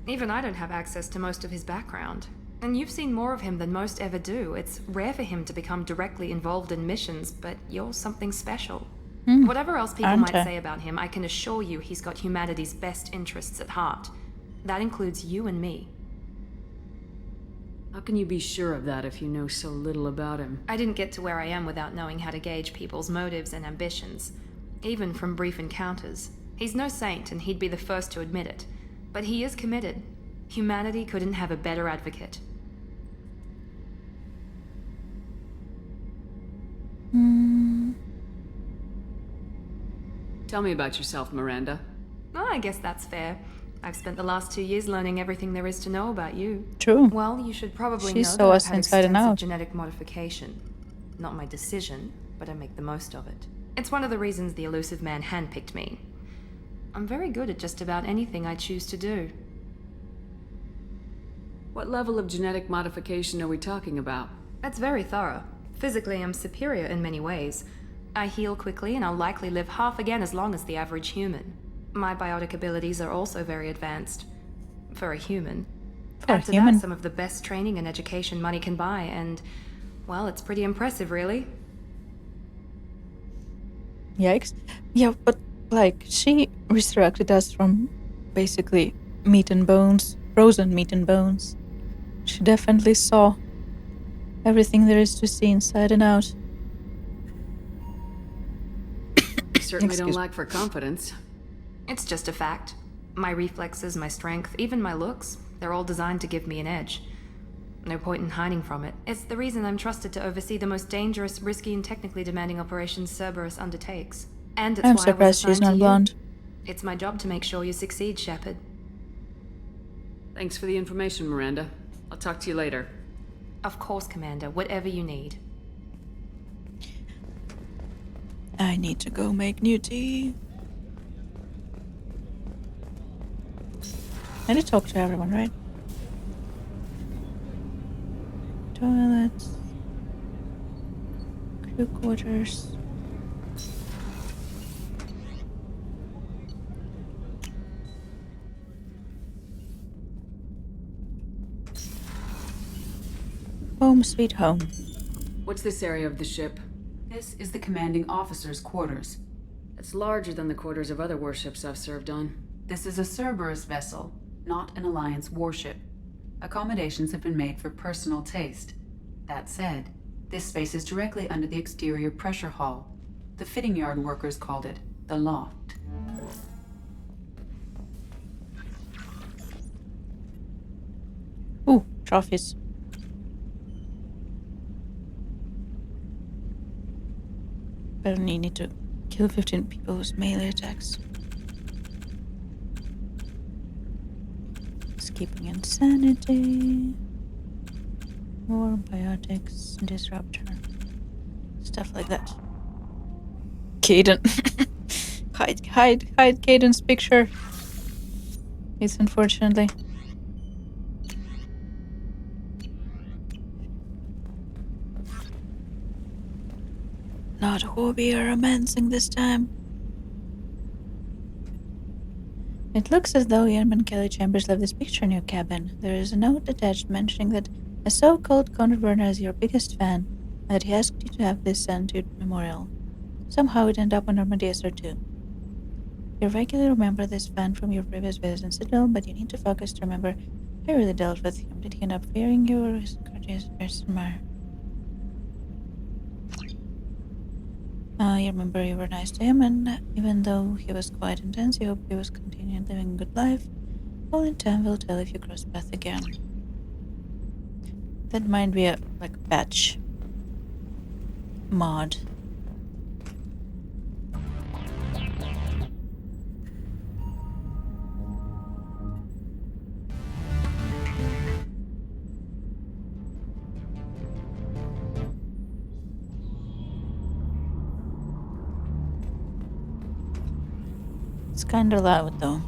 Even I don't have access to most of his background. And you've seen more of him than most ever do. It's rare for him to become directly involved in missions, but you're something special. Whatever else people might say about him, I can assure you he's got humanity's best interests at heart. That includes you and me.
How can you be sure of that if you know so little about him?
I didn't get to where I am without knowing how to gauge people's motives and ambitions, even from brief encounters. He's no saint, and he'd be the first to admit it. But he is committed. Humanity couldn't have a better advocate.
Tell me about yourself, Miranda.
Oh, I guess that's fair. I've spent the last 2 years learning everything there is to know about you.
True.
Well, you should probably
She
know
saw
that I've
us
had
inside and
extensive
out.
genetic modification. Not my decision, but I make the most of it. It's one of the reasons the elusive man handpicked me. I'm very good at just about anything I choose to do.
What level of genetic modification are we talking about?
That's very thorough. Physically, I'm superior in many ways. I heal quickly, and I'll likely live half again as long as the average human. My biotic abilities are also very advanced. For a human. Add to that some of the best training and education money can buy, and, well, it's pretty impressive, really.
Yikes. Yeah, but, like, she resurrected us from basically meat and bones, frozen meat and bones. She definitely saw everything there is to see inside and out.
Certainly don't lack for confidence.
It's just a fact. My reflexes, my strength, even my looks, they're all designed to give me an edge. No point in hiding from it. It's the reason I'm trusted to oversee the most dangerous, risky, and technically demanding operations Cerberus undertakes. And it's
I'm
why I was
surprised she's
assigned to
not
you.
blonde.
It's my job to make sure you succeed, Shepard.
Thanks for the information, Miranda. I'll talk to you later.
Of course, Commander. Whatever you need.
I need to go make new tea. I need to talk to everyone, right? Toilets. Crew quarters. Home sweet home.
What's this area of the ship?
This is the commanding officer's quarters.
It's larger than the quarters of other warships I've served on.
This is a Cerberus vessel, not an Alliance warship. Accommodations have been made for personal taste. That said, this space is directly under the exterior pressure hull. The fitting yard workers called it the loft.
Ooh, trophies. Apparently need to kill 15 people with melee attacks. Escaping insanity. More biotics, disruptor. Stuff like that. Caden. hide Caden's picture. It's unfortunately. Not hobby or romancing this time. It looks as though Airman Kelly Chambers left this picture in your cabin. There is a note attached mentioning that a so-called Conrad Werner is your biggest fan, and that he asked you to have this sent to your memorial. Somehow it ended up on Normandy SR2. You regularly remember this fan from your previous visit in Citadel, but you need to focus to remember how you really dealt with him. Did he end up fearing you, or his courteous admire? You remember you were nice to him, and even though he was quite intense, you hope he was continuing living a good life. Only time will tell if you cross paths again. That might be a, patch mod. It's kinda loud though.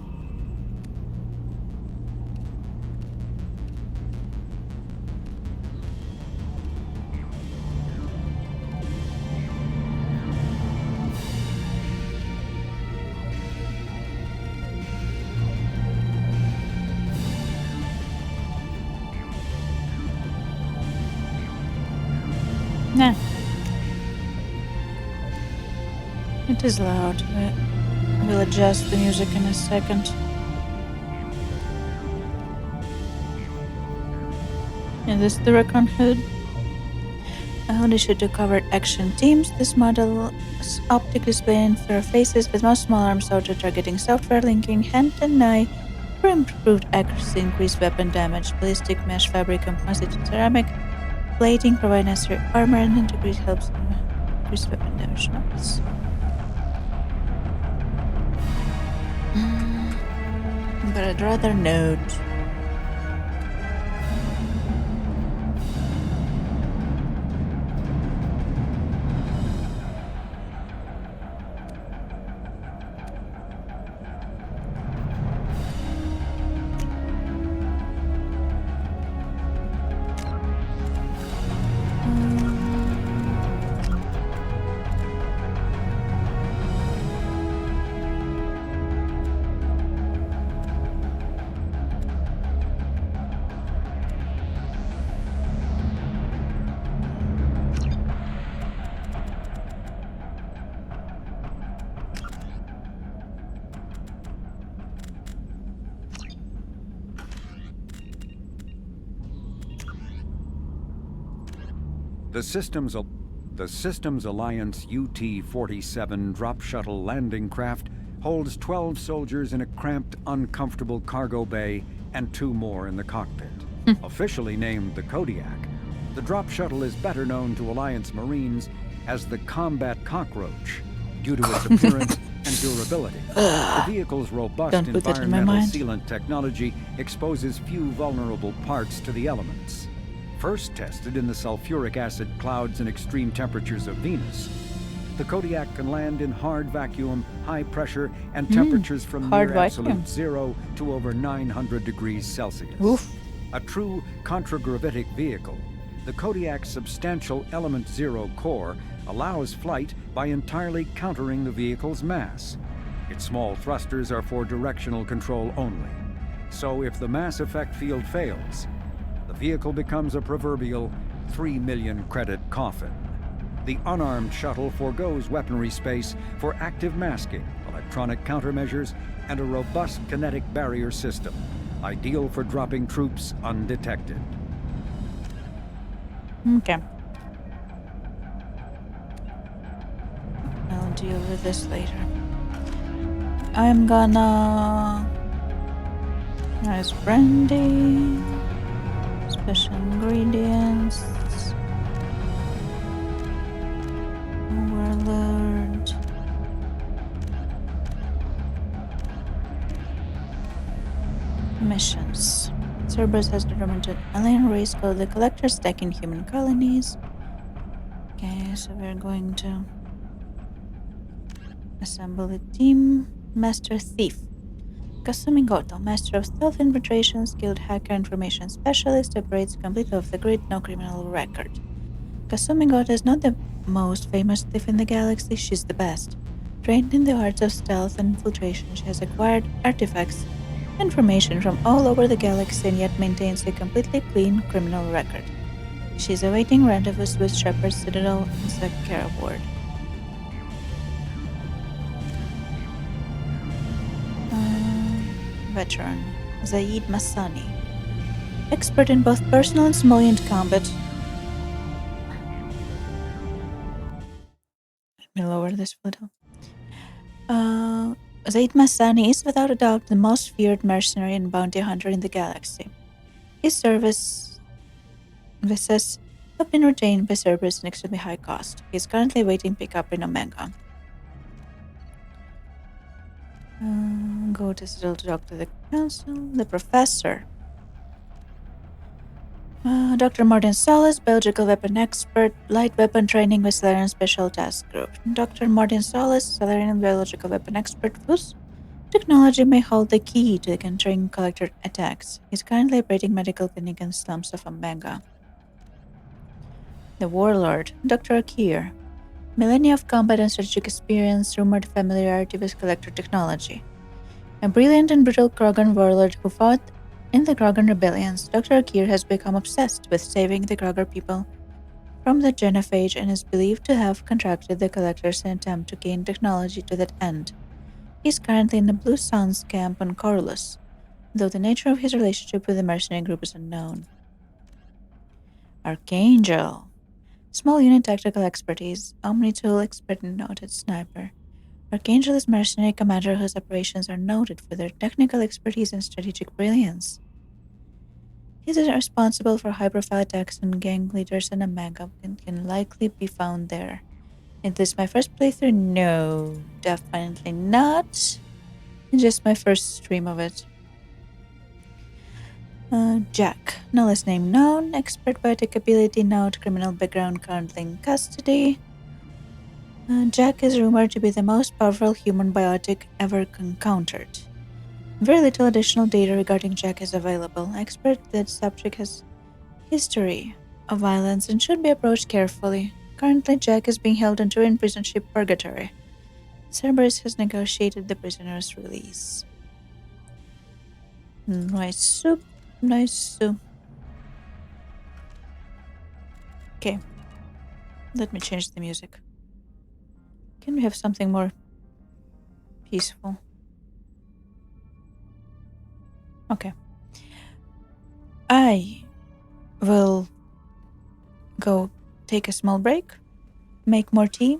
It is loud. We'll adjust the music in a second. Is this the Recon hood? A hood issued to covered action teams. This model's optic display interfaces with much smaller arms auto targeting software linking hand and eye for improved accuracy, increased weapon damage. Ballistic mesh fabric composite ceramic plating provide necessary armor and integrity helps increase weapon damage. Nice. But I'd rather note.
The Systems Alliance UT-47 drop shuttle landing craft holds 12 soldiers in a cramped, uncomfortable cargo bay and 2 more in the cockpit. Officially named the Kodiak, the drop shuttle is better known to Alliance Marines as the Combat Cockroach due to its appearance and durability. The vehicle's robust environmental sealant technology exposes few vulnerable parts to the elements. First tested in the sulfuric acid clouds and extreme temperatures of Venus, the Kodiak can land in hard vacuum, high pressure, and temperatures from near absolute zero to over 900 degrees Celsius.
Oof.
A true contragravitic vehicle, the Kodiak's substantial Element Zero core allows flight by entirely countering the vehicle's mass. Its small thrusters are for directional control only. So if the mass effect field fails, the vehicle becomes a proverbial 3 million credit coffin. The unarmed shuttle forgoes weaponry space for active masking, electronic countermeasures, and a robust kinetic barrier system, ideal for dropping troops undetected.
Okay. I'll deal with this later. I'm gonna... Nice brandy. Special ingredients. Warlord. Missions. Cerberus has determined an alien race called the Collectors attacking human colonies. Okay, so we're going to assemble a team. Master Thief. Kasumi Goto, Master of Stealth Infiltration, skilled hacker, information specialist, operates completely off the grid, no criminal record. Kasumi Goto is not the most famous thief in the galaxy, she's the best. Trained in the arts of stealth and infiltration, she has acquired artifacts, information from all over the galaxy, and yet maintains a completely clean criminal record. She is awaiting rendezvous with Shepard Citadel and Sakara Ward. Veteran Zaid Masani, expert in both personal and small unit combat. Let me lower this photo. Zaid Masani is without a doubt the most feared mercenary and bounty hunter in the galaxy. His services have been retained by Cerberus at an extremely high cost. He is currently awaiting pickup in Omega. Go to Citadel to talk to the council. The professor. Dr. Martin Solis, biological weapon expert, light weapon training with Salarian Special Task Group. Dr. Martin Solis, Salarian biological weapon expert whose technology may hold the key to countering collector attacks. He's currently operating medical clinic in slums of Omega. The Warlord, Dr. Akir. Millennia of combat and strategic experience, rumored familiarity with collector technology. A brilliant and brutal Krogan warlord who fought in the Krogan rebellions, Dr. Akir has become obsessed with saving the Krogan people from the genophage and is believed to have contracted the Collector's attempt to gain technology to that end. He is currently in the Blue Suns camp on Corliss, though the nature of his relationship with the mercenary group is unknown. Archangel. Small unit tactical expertise, Omni-tool expert and noted sniper. Archangel is mercenary commander whose operations are noted for their technical expertise and strategic brilliance. He is responsible for high-profile attacks on gang leaders in Omega and can likely be found there. Is this my first playthrough? No, definitely not. Just my first stream of it. Jack. Nullest name known. Expert biotic ability note. Criminal background currently in custody. Jack is rumored to be the most powerful human biotic ever encountered. Very little additional data regarding Jack is available. Expert that subject has history of violence and should be approached carefully. Currently, Jack is being held under in prison ship Purgatory. Cerberus has negotiated the prisoner's release. Nice soup. Nice soup. Okay. Let me change the music. Can we have something more peaceful? Okay. I will go take a small break, make more tea,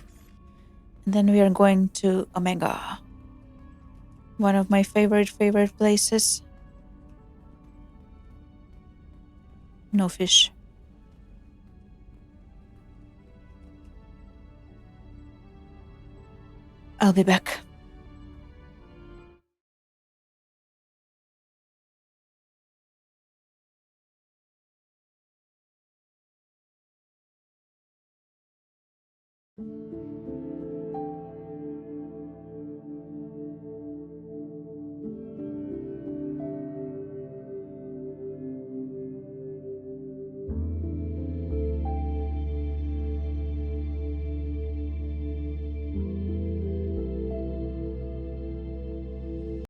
and then we are going to Omega. One of my favorite places. No fish. I'll be back.